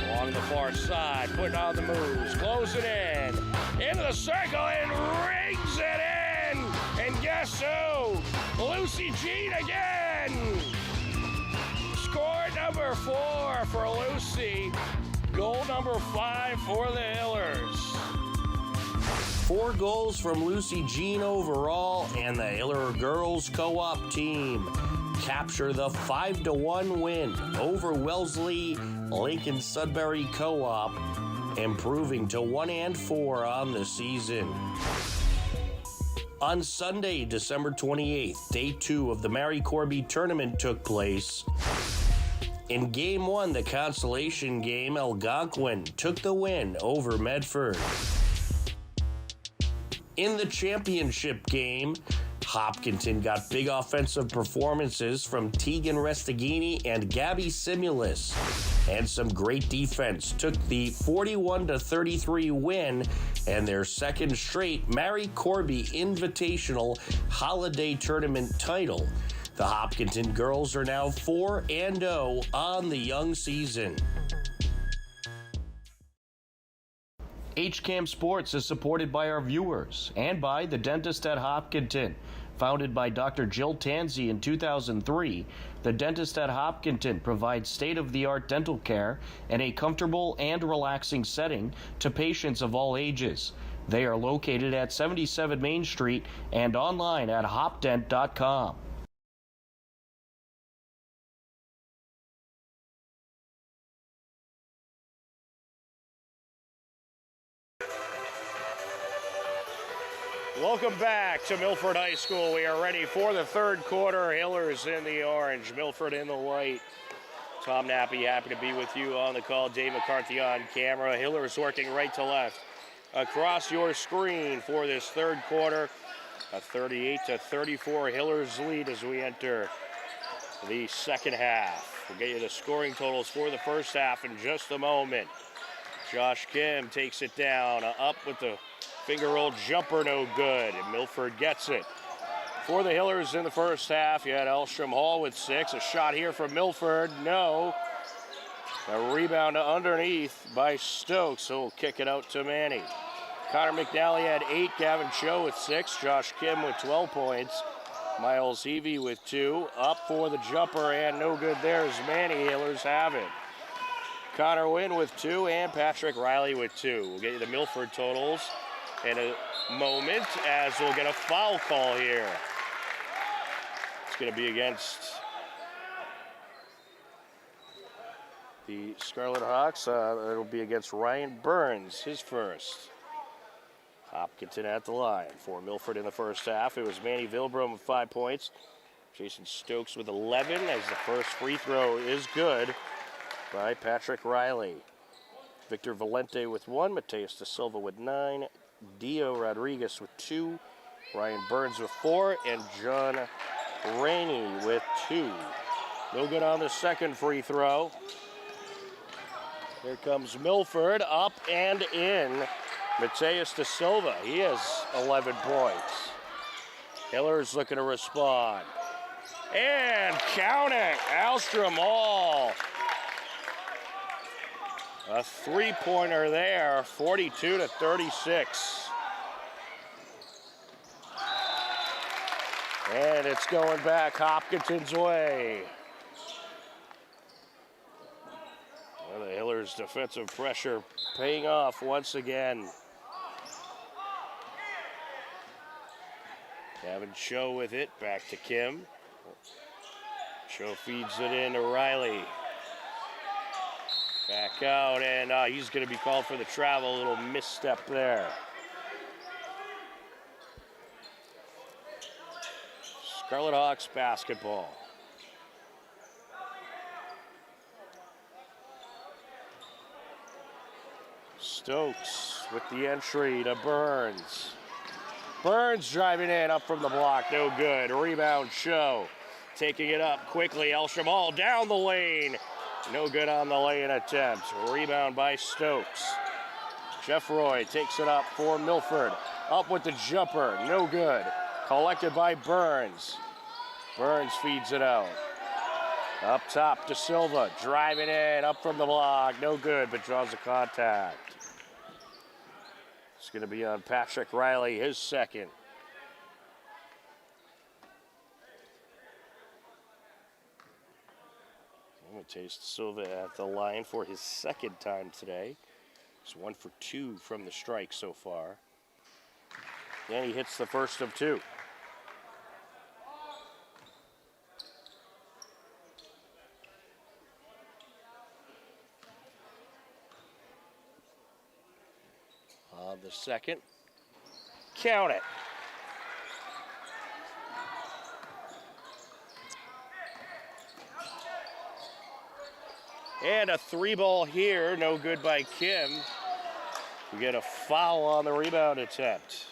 Along the far side, putting on the moves, closing in, into the circle, and rings it in. And guess who? Lucy Jean again. Score number 4 for Lucy. Goal number 5 for the Hillers. 4 goals from Lucy Jean overall, and the Hiller girls co-op team capture the 5-1 win over Wellesley Lincoln Sudbury Co-op, improving to 1-4 on the season. On Sunday, December 28th, Day 2 of the Mary Corby Tournament took place. In Game 1, the consolation game, Algonquin took the win over Medford. In the championship game, Hopkinton got big offensive performances from Tegan Restaghini and Gabby Simulus, and some great defense took the 41-33 win and their second straight Mary Corby Invitational Holiday Tournament title. The Hopkinton girls are now 4-0 on the young season. HCAM Sports is supported by our viewers and by the Dentist at Hopkinton. Founded by Dr. Jill Tansey in 2003, the Dentist at Hopkinton provides state-of-the-art dental care in a comfortable and relaxing setting to patients of all ages. They are located at 77 Main Street and online at hopdent.com. Welcome back to Milford High School. We are ready for the third quarter. Hillers in the orange, Milford in the white. Tom Nappy, happy to be with you on the call. Dave McCarthy on camera. Hillers working right to left across your screen for this third quarter. A 38-34 Hillers lead as we enter the second half. We'll get you the scoring totals for the first half in just a moment. Josh Kim takes it down, up with the finger roll jumper, no good. And Milford gets it. For the Hillers in the first half, you had Elstrom Hall with 6. A shot here from Milford, no. A rebound to underneath by Stokes, who will kick it out to Manny. Connor McNally had 8, Gavin Cho with 6, Josh Kim with 12 points. Miles Heavey with 2, up for the jumper, and no good there as Manny. Hillers have it. Connor Wynn with 2, and Patrick Riley with 2. We'll get you the Milford totals in a moment as we'll get a foul call here. It's going to be against the Scarlet Hawks. It'll be against Ryan Burns, his first. Hopkinton at the line for Milford in the first half. It was Manny Vilbrum with 5 points. Jason Stokes with 11 as the first free throw is good by Patrick Riley. Victor Valente with 1, Mateus Da Silva with 9, Dio Rodriguez with 2, Ryan Burns with 4, and John Rainey with 2. No good on the second free throw. Here comes Milford, up and in. Mateus Da Silva, he has 11 points. Hiller's looking to respond. And count it, Alstrom Hall. A three-pointer there, 42-36. And it's going back Hopkinton's way. Well, the Hillers' defensive pressure paying off once again. Kevin Cho with it, back to Kim. Cho feeds it in to Riley. Back out, and he's going to be called for the travel. A little misstep there. Scarlet Hawks basketball. Stokes with the entry to Burns. Burns driving in, up from the block, no good. Rebound, Cho. Taking it up quickly, Elstrom Hall down the lane. No good on the lay-in attempt. Rebound by Stokes. Jeff Roy takes it up for Milford. Up with the jumper, no good. Collected by Burns. Burns feeds it out. Up top to Silva, driving in, up from the block, no good, but draws a contact. It's going to be on Patrick Riley, his second. Mateus Da Silva at the line for his second time today. He's 1 for 2 from the strike so far. And he hits the first of 2. On the second, count it. And a 3-ball here, no good by Kim. We get a foul on the rebound attempt.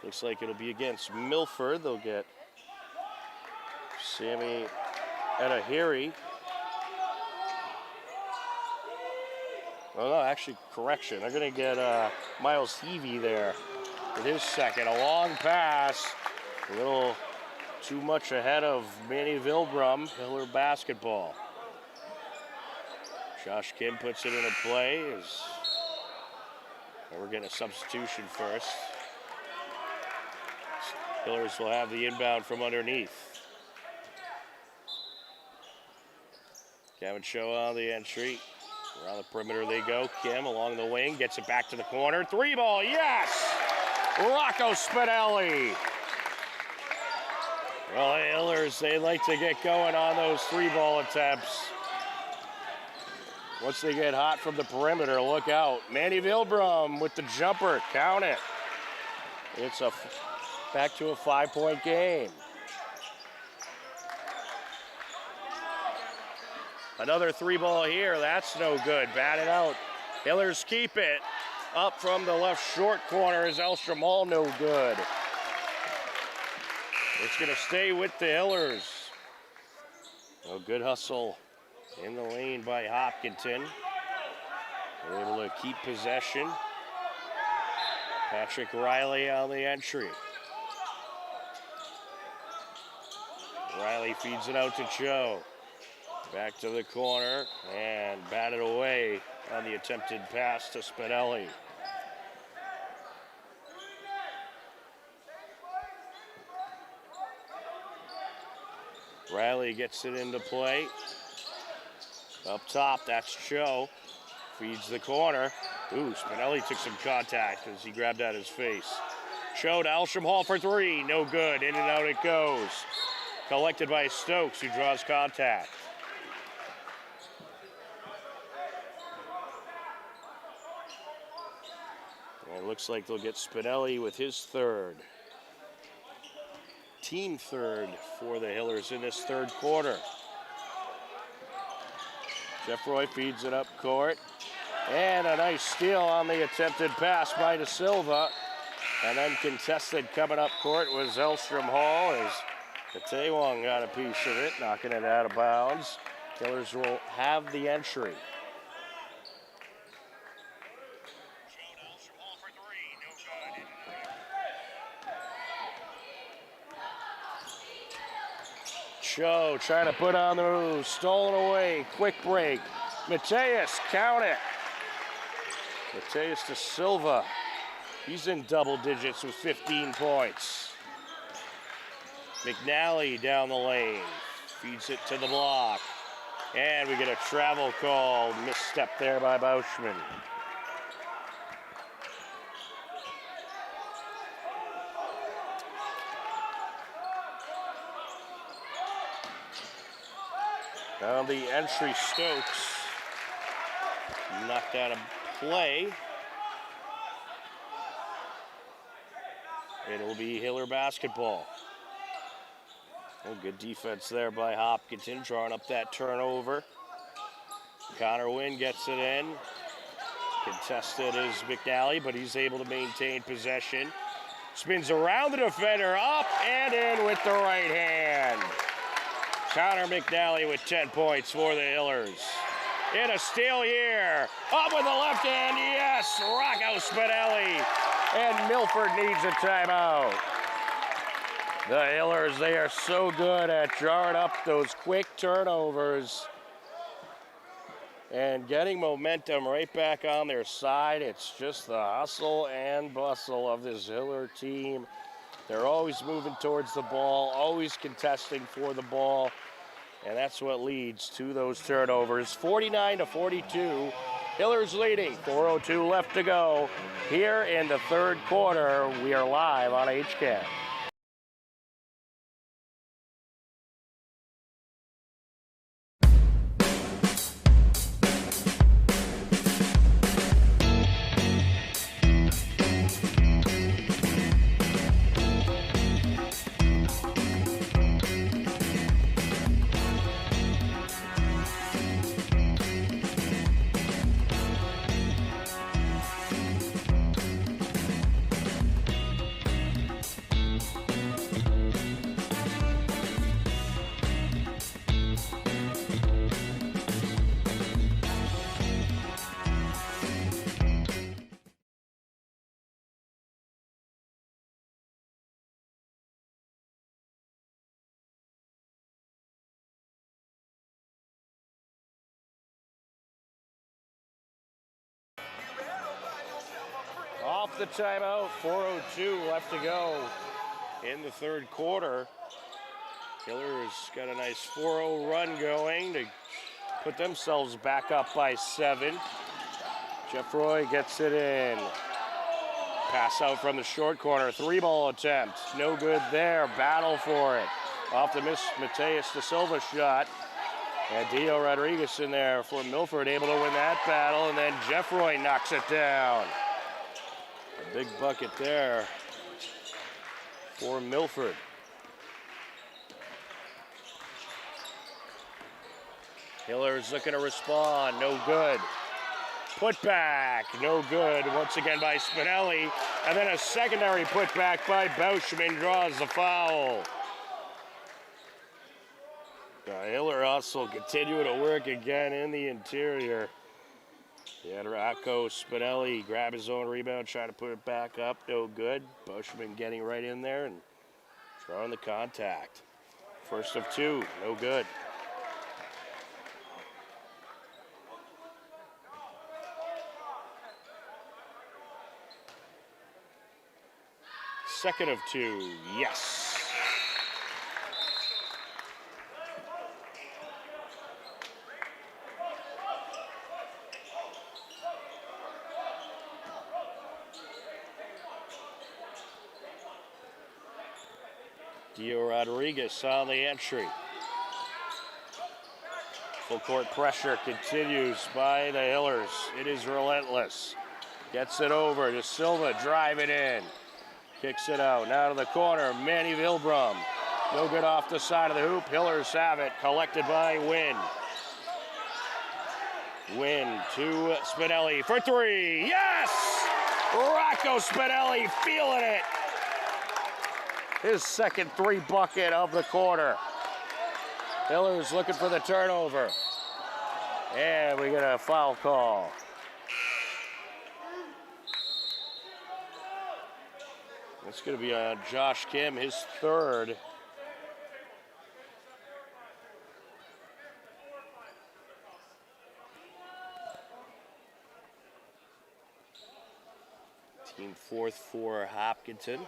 Looks like it'll be against Milford. They'll get Sammy Edahiri. Oh no, actually, correction. They're gonna get Miles Heavey there with his second. A long pass, a little too much ahead of Manny Vilbrum. Hiller basketball. Josh Kim puts it into play. We're getting a substitution first. Hillers will have the inbound from underneath. Kevin Cho on the entry. Around the perimeter they go. Kim along the wing, gets it back to the corner. 3-ball, yes! Rocco Spinelli. Well, the Hillers, they like to get going on those 3-ball attempts. Once they get hot from the perimeter, look out. Manny Vilbrum with the jumper, count it. It's back to a 5-point game. Another 3-ball here, that's no good. Batted out. Hillers keep it. Up from the left short corner is Elstrom Hall, no good. It's going to stay with the Hillers. A good hustle in the lane by Hopkinton. They're able to keep possession. Patrick Riley on the entry. Riley feeds it out to Cho. Back to the corner and batted away on the attempted pass to Spinelli. Riley gets it into play. Up top, that's Cho. Feeds the corner. Ooh, Spinelli took some contact as he grabbed at his face. Cho to Elstrom Hall for 3. No good. In and out it goes. Collected by Stokes, who draws contact. And it looks like they'll get Spinelli with his third. Team third for the Hillers in this third quarter. Jeffroy feeds it up court. And a nice steal on the attempted pass by De Silva. And then contested coming up court was Elstrom Hall as Katewong got a piece of it, knocking it out of bounds. Hillers will have the entry. Cho trying to put on the move, stolen away, quick break. Mateus, count it. Mateus De Silva, he's in double digits with 15 points. McNally down the lane, feeds it to the block. And we get a travel call, misstep there by Bauschman. On the entry, Stokes knocked out of play. It'll be Hiller basketball. Oh, good defense there by Hopkinton, drawing up that turnover. Connor Wynn gets it in. Contested is McNally, but he's able to maintain possession. Spins around the defender, up and in with the right hand. Connor McNally with 10 points for the Hillers. In a steal here. Up with the left hand, yes! Rocco Spinelli. And Milford needs a timeout. The Hillers, they are so good at drawing up those quick turnovers and getting momentum right back on their side. It's just the hustle and bustle of this Hiller team. They're always moving towards the ball, always contesting for the ball, and that's what leads to those turnovers. 49-42, Hillers leading, 4:02 left to go. Here in the third quarter, we are live on HCAM. Off the timeout, 4:02 left to go in the third quarter. Hillers got a nice 4-0 run going to put themselves back up by 7. Jeffroy gets it in. Pass out from the short corner, 3-ball attempt. No good there, battle for it. Off the miss, Mateus De Silva shot. And Dio Rodriguez in there for Milford, able to win that battle, and then Jeffroy knocks it down. A big bucket there for Milford. Hillers looking to respond, no good. Putback, no good, once again by Spinelli. And then a secondary putback by Bauschman draws the foul. The Hiller hustle continuing to work again in the interior. Yeah, Rocco Spinelli grab his own rebound, trying to put it back up, no good. Bauschman getting right in there and drawing the contact. First of 2, no good. Second of 2, yes. Dio Rodriguez on the entry. Full court pressure continues by the Hillers. It is relentless. Gets it over to Silva, driving in. Kicks it out, now to the corner, Manny Vilbrum. No good off the side of the hoop. Hillers have it, collected by Wynn. Wynn to Spinelli for three. Yes! Rocco Spinelli feeling it. His second three bucket of the quarter. Hillers looking for the turnover. And we get a foul call. It's going to be on Josh Kim, his third. Team fourth for Hopkinton.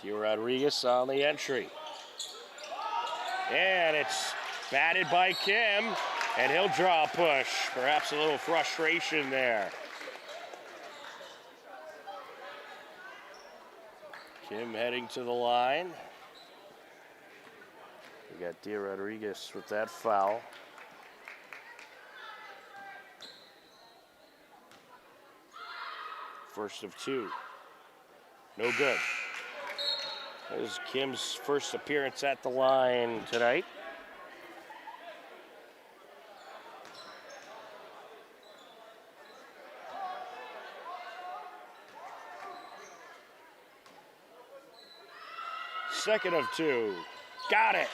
Dio Rodriguez on the entry. And it's batted by Kim, and he'll draw a push. Perhaps a little frustration there. Kim heading to the line. We got Dio Rodriguez with that foul. First of two. No good. That is Kim's first appearance at the line tonight. Second of two. Got it.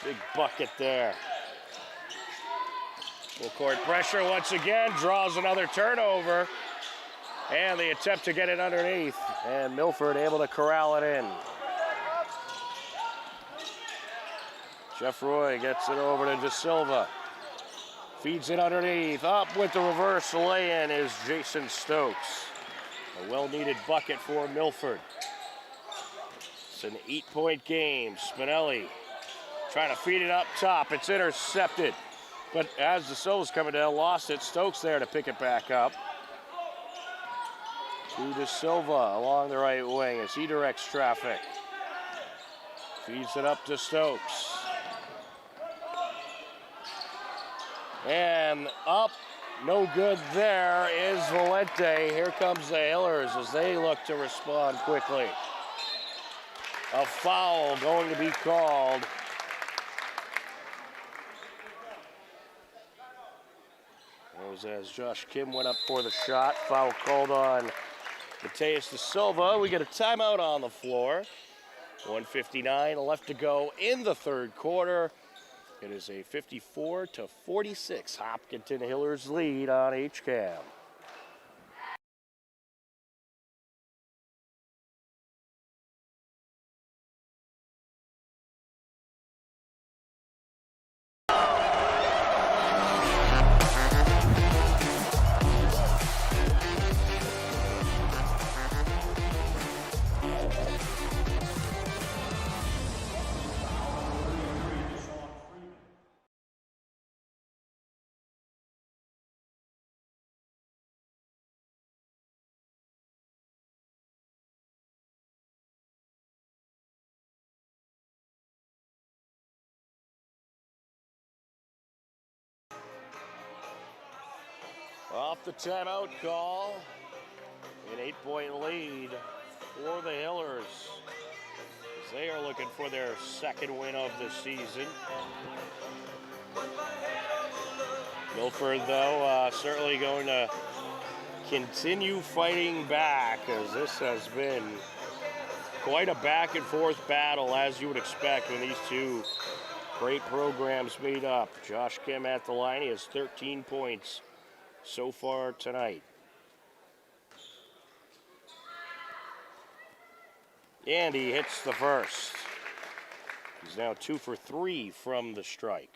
Big bucket there. Full court pressure once again, draws another turnover. And the attempt to get it underneath. And Milford able to corral it in. Jeff Roy gets it over to De Silva. Feeds it underneath. Up with the reverse lay-in is Jason Stokes. A well-needed bucket for Milford. It's an 8-point game. Spinelli trying to feed it up top. It's intercepted. But as De Silva's coming down, lost it. Stokes there to pick it back up. To De Silva along the right wing as he directs traffic. Feeds it up to Stokes. And up, no good there is Valente. Here comes the Hillers as they look to respond quickly. A foul going to be called. That was as Josh Kim went up for the shot. Foul called on Mateus De Silva. We get a timeout on the floor. 1:59 left to go in the third quarter. It is a 54-46 Hopkinton Hillers lead on HCAM. Off the timeout call, an 8-point lead for the Hillers. They are looking for their second win of the season. Milford, though, certainly going to continue fighting back, as this has been quite a back-and-forth battle, as you would expect when these two great programs meet up. Josh Kim at the line. He has 13 points so far tonight. And he hits the first. He's now 2 for 3 from the strike.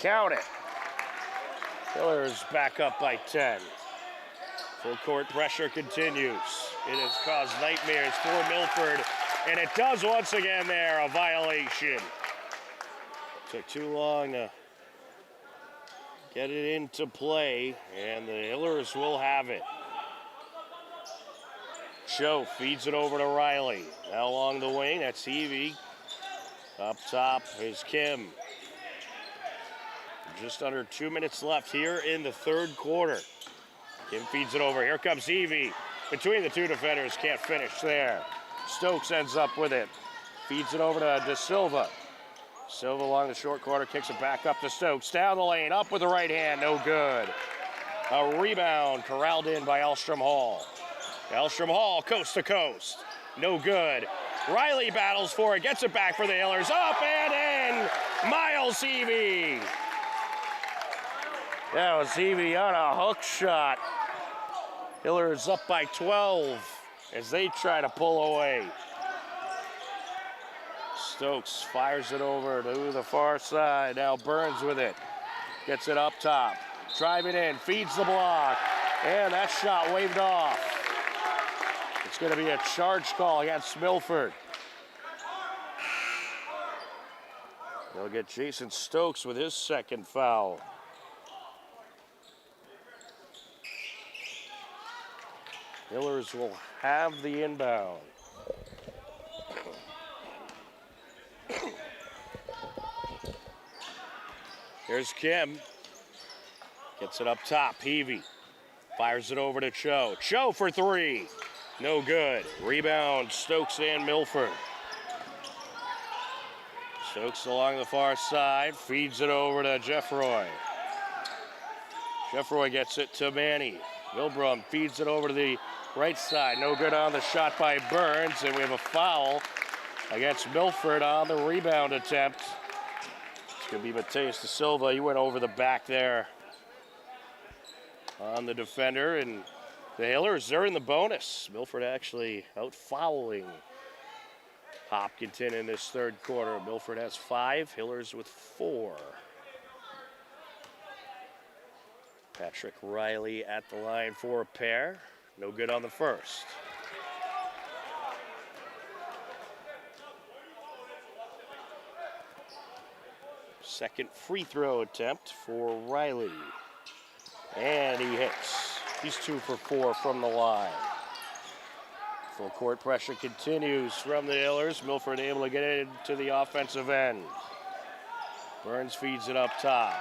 Count it. Hillers back up by 10. Full court pressure continues. It has caused nightmares for Milford, and it does once again there, a violation. Took too long to get it into play, and the Hillers will have it. Cho feeds it over to Riley. Now along the wing, that's Evie. Up top is Kim. Just under 2 minutes left here in the third quarter. Kim feeds it over. Here comes Evie. Between the two defenders, can't finish there. Stokes ends up with it. Feeds it over to De Silva. Silva along the short corner, kicks it back up to Stokes. Down the lane, up with the right hand, no good. A rebound corralled in by Elstrom Hall. Elstrom Hall, coast to coast, no good. Riley battles for it, gets it back for the Hillers. Up and in, Miles Evie. That was Evie on a hook shot. Hillers up by 12 as they try to pull away. Stokes fires it over to the far side. Now Burns with it. Gets it up top. Driving in, feeds the block. And that shot waved off. It's going to be a charge call against Milford. They'll get Jason Stokes with his second foul. Hillers will have the inbound. Here's Kim. Gets it up top. Peavy fires it over to Cho. Cho for three. No good. Rebound, Stokes and Milford. Stokes along the far side. Feeds it over to Jeffroy. Jeffroy gets it to Manny. Milbrum feeds it over to the right side. No good on the shot by Burns. And we have a foul against Milford on the rebound attempt. Could be Mateus De Silva. He went over the back there on the defender, and the Hillers, they're in the bonus. Milford actually out fouling Hopkinton in this third quarter. Milford has 5, Hillers with 4. Patrick Riley at the line for a pair. No good on the first. Second free throw attempt for Riley. And he hits. He's 2 for 4 from the line. Full court pressure continues from the Hillers. Milford able to get it into the offensive end. Burns feeds it up top.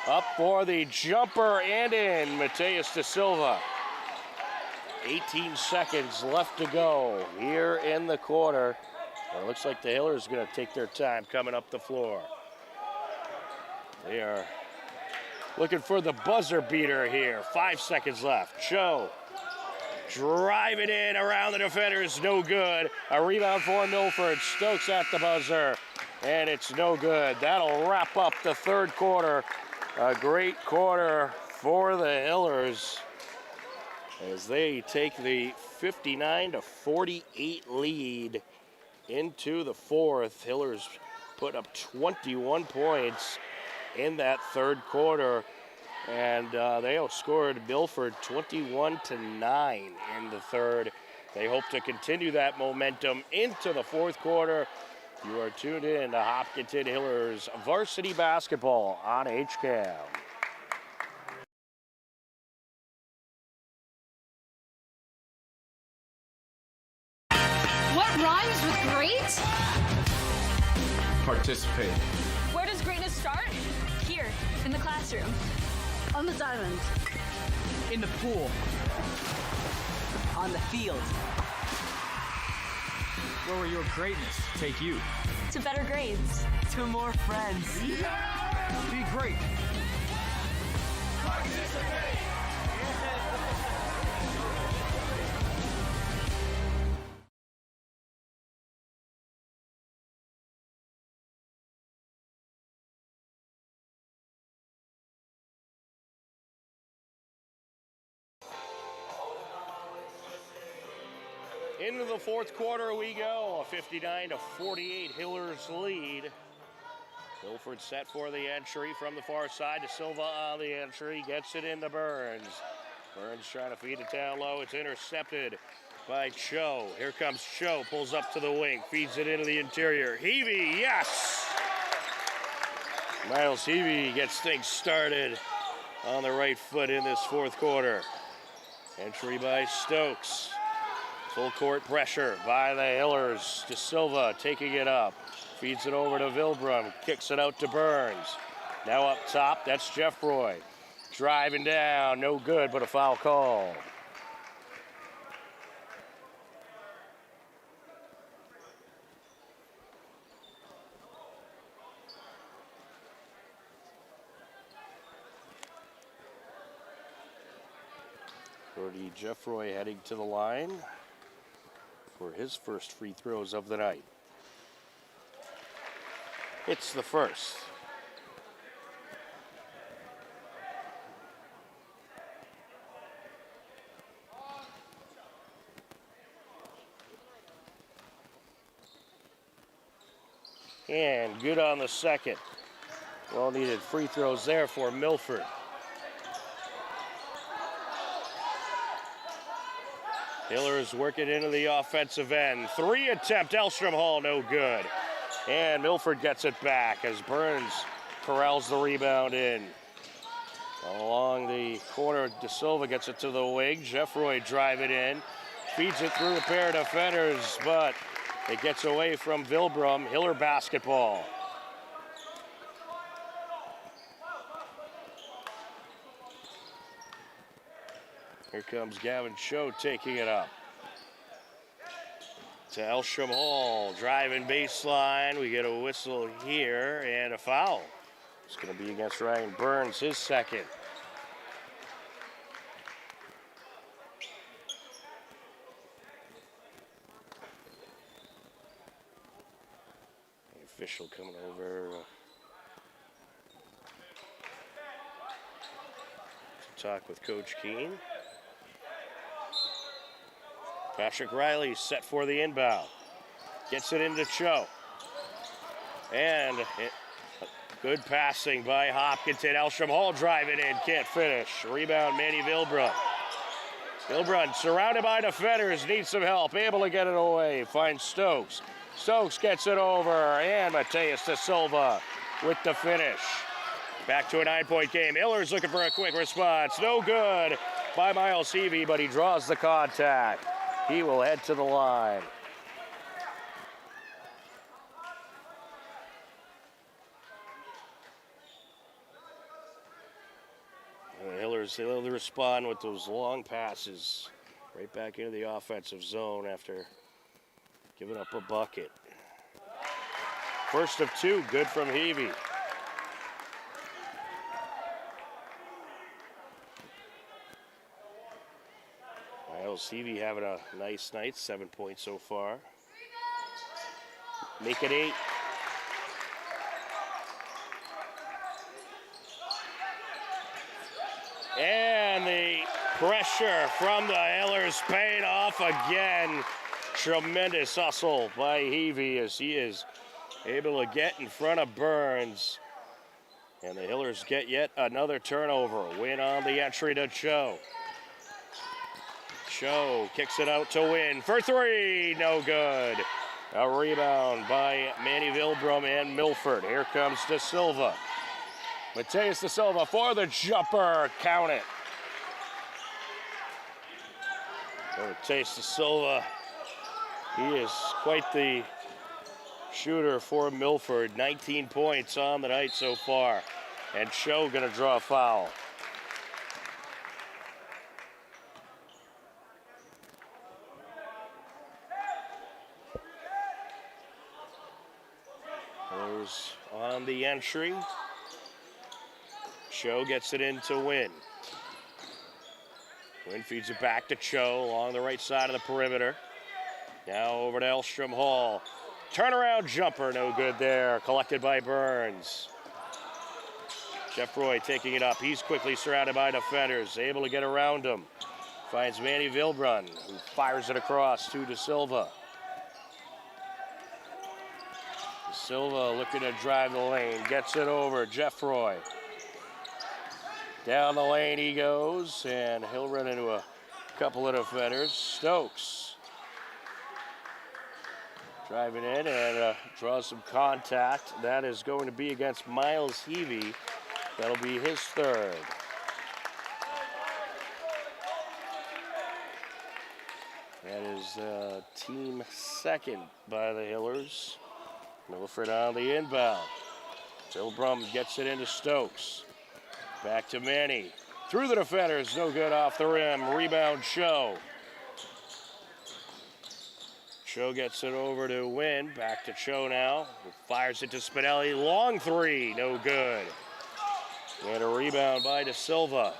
Up for the jumper and in. Mateus De Silva. 18 seconds left to go here in the quarter. Well, it looks like the Hillers are going to take their time coming up the floor. They are looking for the buzzer beater here. 5 seconds left. Cho driving in around the defenders. No good. A rebound for Milford. Stokes at the buzzer. And it's no good. That'll wrap up the third quarter. A great quarter for the Hillers as they take the 59-48 lead into the fourth. Hillers put up 21 points in that third quarter, and they outscored Milford 21-9 in the third. They hope to continue that momentum into the fourth quarter. You are tuned in to Hopkinton Hillers Varsity Basketball on HCAM. What rhymes with great? Participate. Where does greatness start? Here, in the classroom. On the diamond. In the pool. On the field. Where will your greatness take you? To better grades. To more friends. Be great. Into the fourth quarter we go, a 59-48 Hillers lead. Milford set for the entry from the far side. De Silva on the entry, gets it into Burns. Burns trying to feed it down low. It's intercepted by Cho. Here comes Cho, pulls up to the wing, feeds it into the interior. Heavey, yes! Miles Heavey gets things started on the right foot in this fourth quarter. Entry by Stokes. Full court pressure by the Hillers. De Silva taking it up. Feeds it over to Vilbrum. Kicks it out to Burns. Now up top, that's Jeffroy. Driving down, no good, but a foul call. Brody Jeffroy heading to the line for his first free throws of the night. It's the first. And good on the second. Well needed free throws there for Milford. Hillers working into the offensive end. Three attempt, Elstrom Hall, no good. And Milford gets it back as Burns corrals the rebound in. Along the corner, De Silva gets it to the wing. Jeffroy drive it in. Feeds it through a pair of defenders, but it gets away from Vilbrum. Hiller basketball. Here comes Gavin Cho taking it up. To Elstrom Hall, driving baseline. We get a whistle here and a foul. It's going to be against Ryan Burns, his second. The official coming over to talk with Coach Keene. Patrick Riley set for the inbound. Gets it into Cho. And good passing by Hopkinton. Elstrom Hall driving in, can't finish. Rebound, Manny Vilbrum. Vilbrum surrounded by defenders, needs some help. Able to get it away, finds Stokes. Stokes gets it over, and Mateus De Silva with the finish. Back to a 9-point game. Hillers looking for a quick response. No good by Miles Heavey, but he draws the contact. He will head to the line. And the Hillers, they'll respond with those long passes right back into the offensive zone after giving up a bucket. First of two, good from Heavey. Miles Heavey having a nice night, 7 points so far. Make it 8. And the pressure from the Hillers paid off again. Tremendous hustle by Heavey as he is able to get in front of Burns. And the Hillers get yet another turnover. Win on the entry to Cho. Cho kicks it out to Win for three, no good. A rebound by Manny Vilbrum and Milford. Here comes De Silva. Mateus De Silva for the jumper, count it. Mateus De Silva, he is quite the shooter for Milford. 19 points on the night so far. And Cho gonna draw a foul. On the entry. Cho gets it in to Win. Win feeds it back to Cho along the right side of the perimeter. Now over to Elstrom Hall. Turnaround jumper, no good there. Collected by Burns. Jeffroy taking it up. He's quickly surrounded by defenders. Able to get around him. Finds Manny Vilbrum, who fires it across to De Silva. Silva looking to drive the lane, gets it over, Jeffroy. Down the lane he goes, and he'll run into a couple of defenders. Stokes Driving in and draws some contact. That is going to be against Miles Heavey. That'll be his third. That is team second by the Hillers. Milford on the inbound. Tilbrum gets it into Stokes. Back to Manny. Through the defenders, no good off the rim. Rebound Cho. Cho gets it over to Wynn. Back to Cho now. Fires it to Spinelli. Long three, no good. And a rebound by De Silva.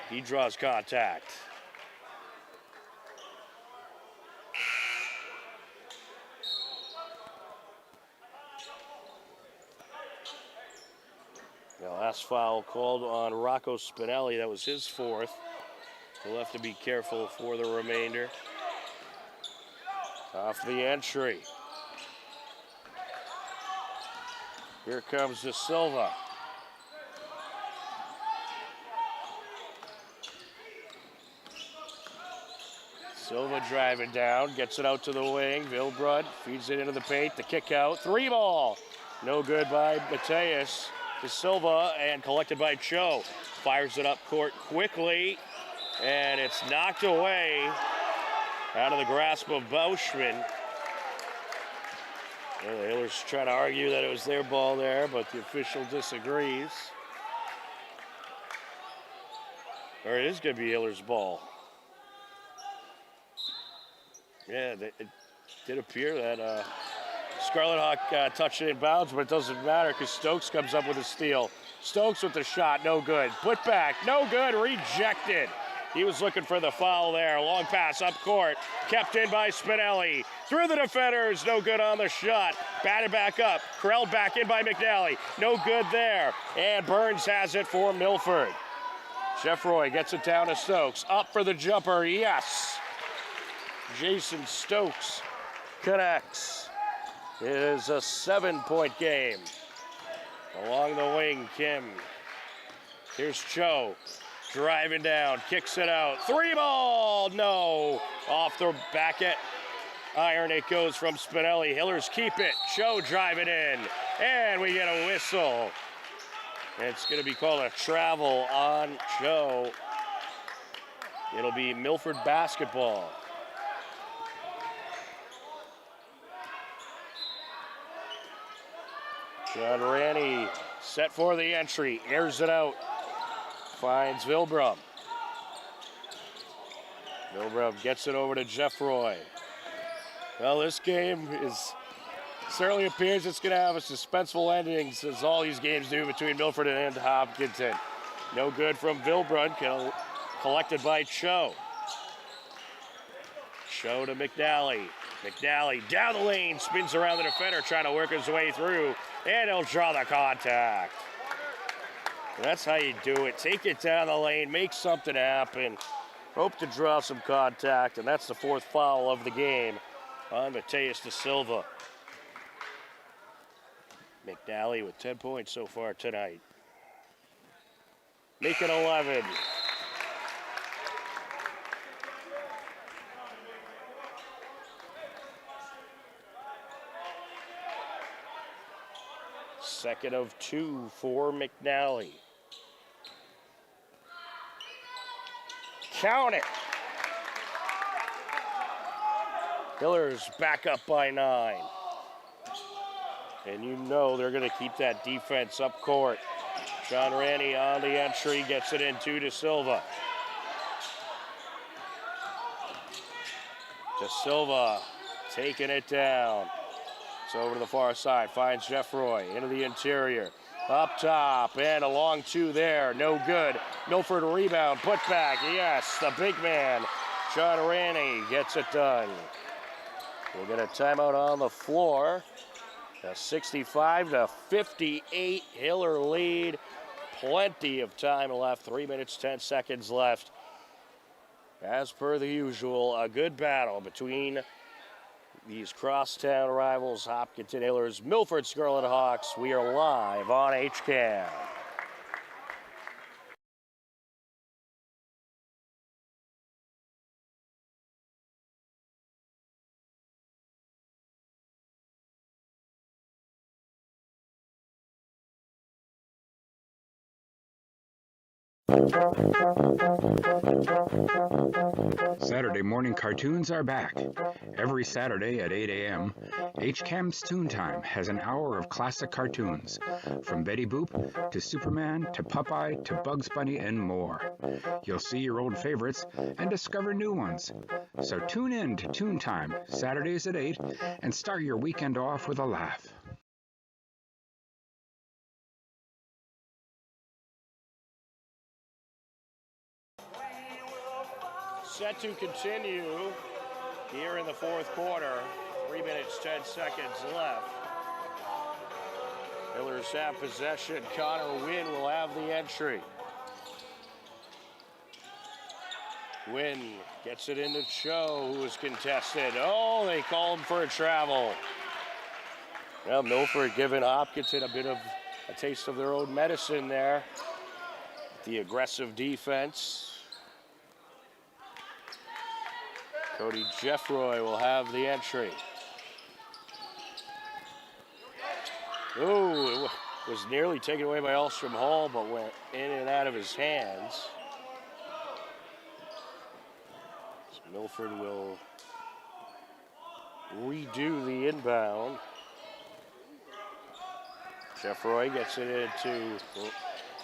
He draws contact. The last foul called on Rocco Spinelli. That was his fourth. He'll have to be careful for the remainder. Off the entry. Here comes De Silva. Silva driving down, gets it out to the wing. Vilbrud feeds it into the paint. The kick out. Three ball. No good by Mateus. De Silva and collected by Cho. Fires it up court quickly. And it's knocked away out of the grasp of Bauschman. Well, the Hillers trying to argue that it was their ball there, but the official disagrees. Or it is going to be Hillers' ball. Yeah, it did appear that Scarlet Hawk touched it in bounds, but it doesn't matter because Stokes comes up with a steal. Stokes with the shot, no good. Put back, no good, rejected. He was looking for the foul there. Long pass up court, kept in by Spinelli. Through the defenders, no good on the shot. Batted back up, corralled back in by McNally. No good there. And Burns has it for Milford. Jeffroy gets it down to Stokes. Up for the jumper, yes. Jason Stokes connects. It is a 7-point game. Along the wing, Kim. Here's Cho. Driving down, kicks it out. Three ball, no. Off the back at iron it goes from Spinelli. Hillers keep it. Cho driving in. And we get a whistle. It's going to be called a travel on Cho. It'll be Milford basketball. John Ranny set for the entry, airs it out, finds Vilbrum. Vilbrum gets it over to Jeffroy. Well, this game certainly appears it's going to have a suspenseful ending, as all these games do between Milford and Hopkinton. No good from Vilbrum, collected by Cho. Cho to McNally. McNally down the lane, spins around the defender, trying to work his way through, and he'll draw the contact. That's how you do it. Take it down the lane, make something happen, hope to draw some contact, and that's the fourth foul of the game on Mateus De Silva. McNally with 10 points so far tonight. Make it 11. Second of two for McNally. Count it. Hillers back up by 9. And you know they're going to keep that defense up court. John Ranny on the entry, gets it into De Silva. De Silva taking it down. It's over to the far side, finds Jeffroy into the interior. Up top, and a long two there, no good. Milford rebound, put back, yes, the big man, John Ranny gets it done. We'll get a timeout on the floor. A 65-58 Hiller lead. Plenty of time left, 3 minutes, 10 seconds left. As per the usual, a good battle between these crosstown rivals, Hopkinton Hillers, Milford Scarlet Hawks. We are live on HCAM. Saturday morning cartoons are back. Every Saturday at 8 a.m., HCAM's Toon Time has an hour of classic cartoons, from Betty Boop to Superman to Popeye to Bugs Bunny and more. You'll see your old favorites and discover new ones. So tune in to Toon Time, Saturdays at 8, and start your weekend off with a laugh. Set to continue here in the fourth quarter. 3 minutes, 10 seconds left. Hillers have possession. Connor Wynn will have the entry. Wynn gets it into Cho, who is contested. Oh, they call him for a travel. Well, Milford giving Hopkinton a bit of a taste of their own medicine there. The aggressive defense. Cody Jeffroy will have the entry. Ooh, it was nearly taken away by Elstrom Hall, but went in and out of his hands. So Milford will redo the inbound. Jeffroy gets it into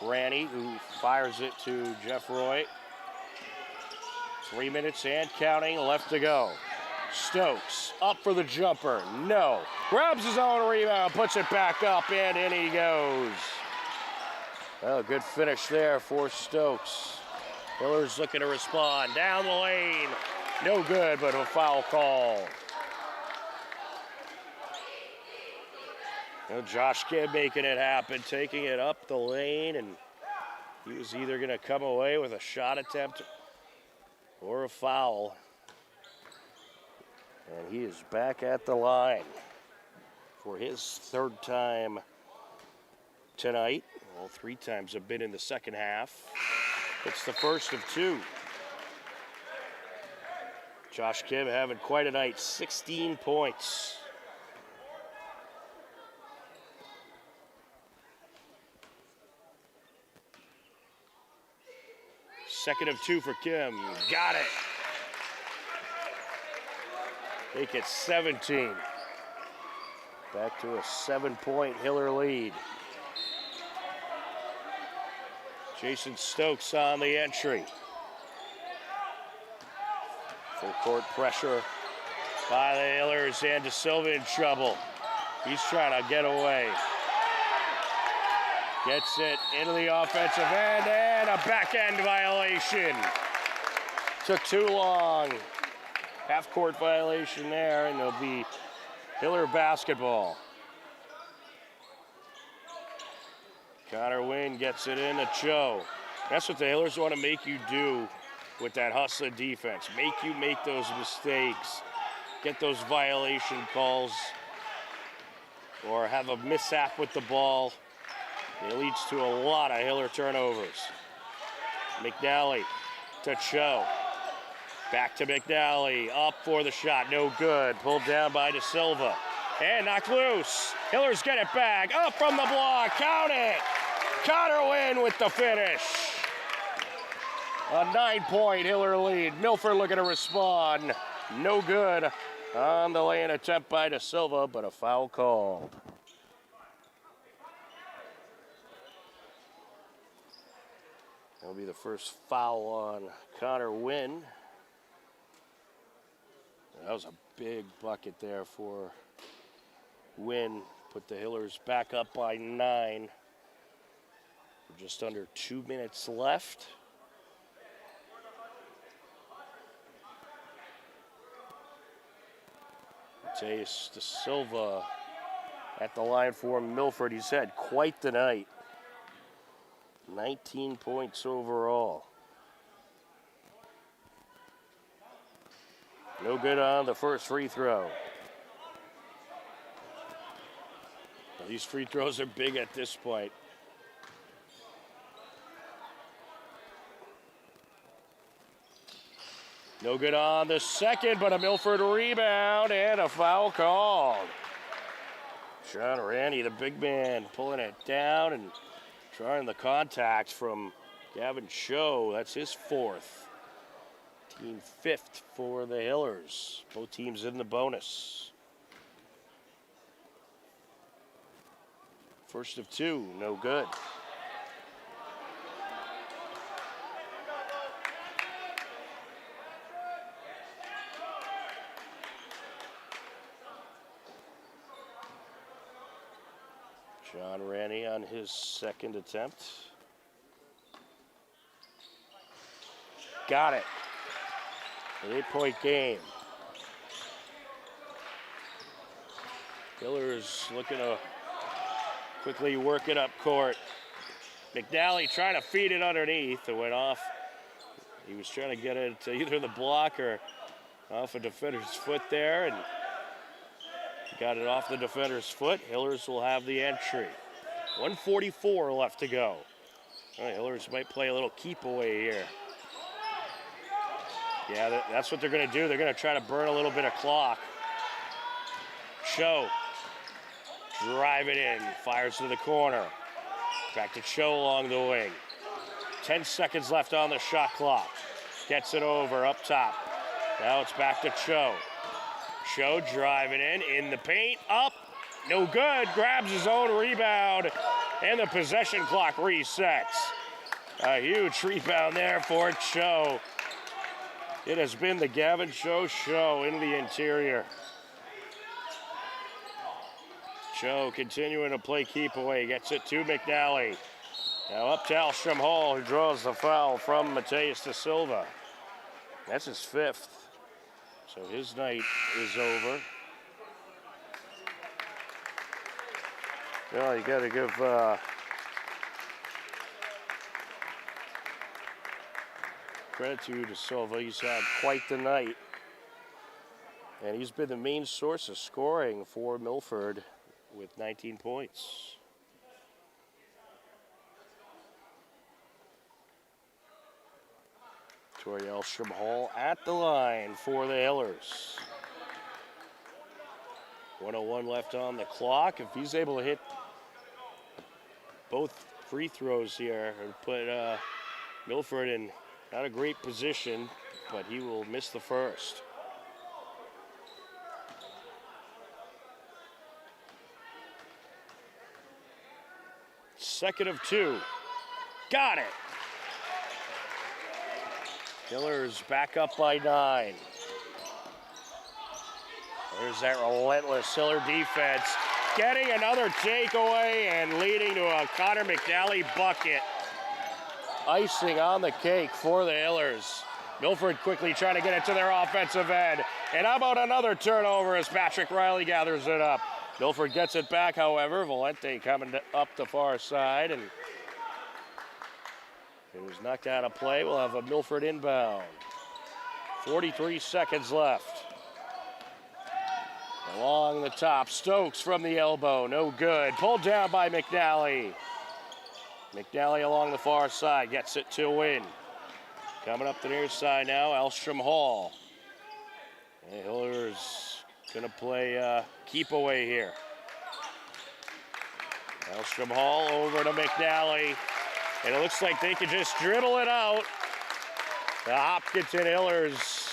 Ranny, who fires it to Jeffroy. 3 minutes and counting left to go. Stokes up for the jumper. No. Grabs his own rebound, puts it back up, and in he goes. Well, good finish there for Stokes. Hillers looking to respond. Down the lane. No good, but a foul call. You know, Josh Kidd making it happen, taking it up the lane, and he was either going to come away with a shot attempt or a foul. And he is back at the line for his third time tonight. All 3 times have been in the second half. It's the first of 2. Josh Kim having quite a night, 16 points. Second of 2 for Kim. Got it. Make it 17. Back to a 7-point Hiller lead. Jason Stokes on the entry. Full court pressure by the Hillers, and De Silva in trouble. He's trying to get away. Gets it into the offensive end, and a back end violation. Took too long. Half-court violation there, and it'll be Hiller basketball. Connor Wynn gets it into Cho. That's what the Hillers want to make you do with that hustling defense. Make you make those mistakes, get those violation calls, or have a mishap with the ball. It leads to a lot of Hiller turnovers. McNally to Cho. Back to McNally, up for the shot, no good. Pulled down by De Silva. And knocked loose. Hillers get it back, up from the block, count it. Connor Wynn with the finish. A 9-point Hiller lead. Milford looking to respond. No good on the lay-in attempt by De Silva, but a foul called. That'll be the first foul on Connor Wynn. That was a big bucket there for Wynn. Put the Hillers back up by 9. Just under 2 minutes left. Mateus De Silva at the line for Milford. He's had quite the night. 19 points overall. No good on the first free throw. These free throws are big at this point. No good on the second, but a Milford rebound and a foul called. Sean Randy, the big man, pulling it down and trying the contact from Gavin Cho, that's his fourth. Team fifth for the Hillers. Both teams in the bonus. First of two, no good. John Rennie on his second attempt. Got it. An 8-point game. Hillers looking to quickly work it up court. McNally trying to feed it underneath. It went off. He was trying to get it to either the block or off a defender's foot there, and got it off the defender's foot. Hillers will have the entry. 1:44 left to go. All right, Hillers might play a little keep away here. Yeah, that's what they're going to do. They're going to try to burn a little bit of clock. Cho. Drive it in. Fires to the corner. Back to Cho along the wing. 10 seconds left on the shot clock. Gets it over up top. Now it's back to Cho. Cho driving in the paint, up, no good, grabs his own rebound, and the possession clock resets. A huge rebound there for Cho. It has been the Gavin Cho show in the interior. Cho continuing to play keep away, gets it to McNally. Now up to Alstrom Hall, who draws the foul from Mateus da Silva. That's his fifth. So his night is over. Well, you got to give credit to Silva. He's had quite the night. And he's been the main source of scoring for Milford with 19 points. Tori Elstrom Hall at the line for the Hillers. 1:01 left on the clock. If he's able to hit both free throws here and put Milford in not a great position, but he will miss the first. Second of two. Got it. Hillers back up by 9. There's that relentless Hiller defense. Getting another takeaway and leading to a Connor McNally bucket. Icing on the cake for the Hillers. Milford quickly trying to get it to their offensive end. And how about another turnover as Patrick Riley gathers it up. Milford gets it back, however. Valente coming up the far side, and it was knocked out of play. We'll have a Milford inbound. 43 seconds left. Along the top, Stokes from the elbow, no good. Pulled down by McNally. McNally along the far side, gets it to win. Coming up the near side now, Alstrom Hall. The Hillers gonna play keep away here. Alstrom Hall over to McNally. And it looks like they could just dribble it out. The Hopkinton Hillers,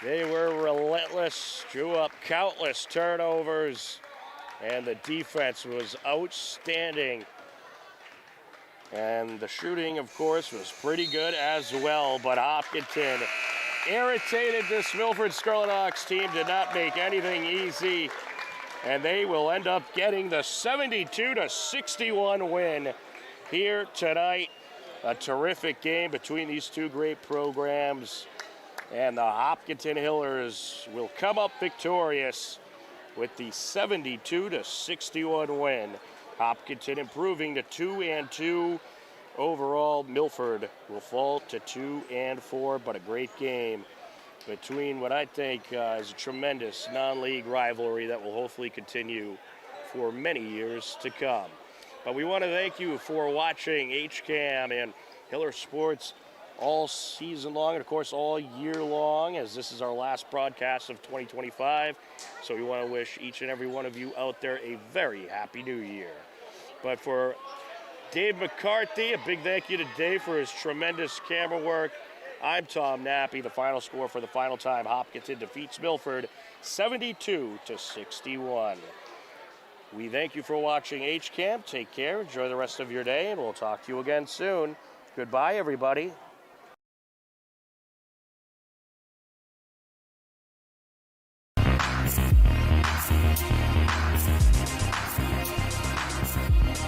they were relentless, drew up countless turnovers, and the defense was outstanding. And the shooting, of course, was pretty good as well, but Hopkinton irritated this Milford Scarlet Hawks team, did not make anything easy, and they will end up getting the 72-61 win here tonight. A terrific game between these two great programs, and the Hopkinton Hillers will come up victorious with the 72-61 win. Hopkinton improving to 2-2 overall. Milford will fall to 2-4, but a great game between what I think is a tremendous non-league rivalry that will hopefully continue for many years to come. But we want to thank you for watching HCAM and Hiller Sports all season long, and of course all year long, as this is our last broadcast of 2025. So we want to wish each and every one of you out there a very happy new year. But for Dave McCarthy, a big thank you to Dave for his tremendous camera work. I'm Tom Nappy. The final score for the final time, Hopkinton defeats Milford 72-61. We thank you for watching HCAM. Take care, enjoy the rest of your day, and we'll talk to you again soon. Goodbye, everybody.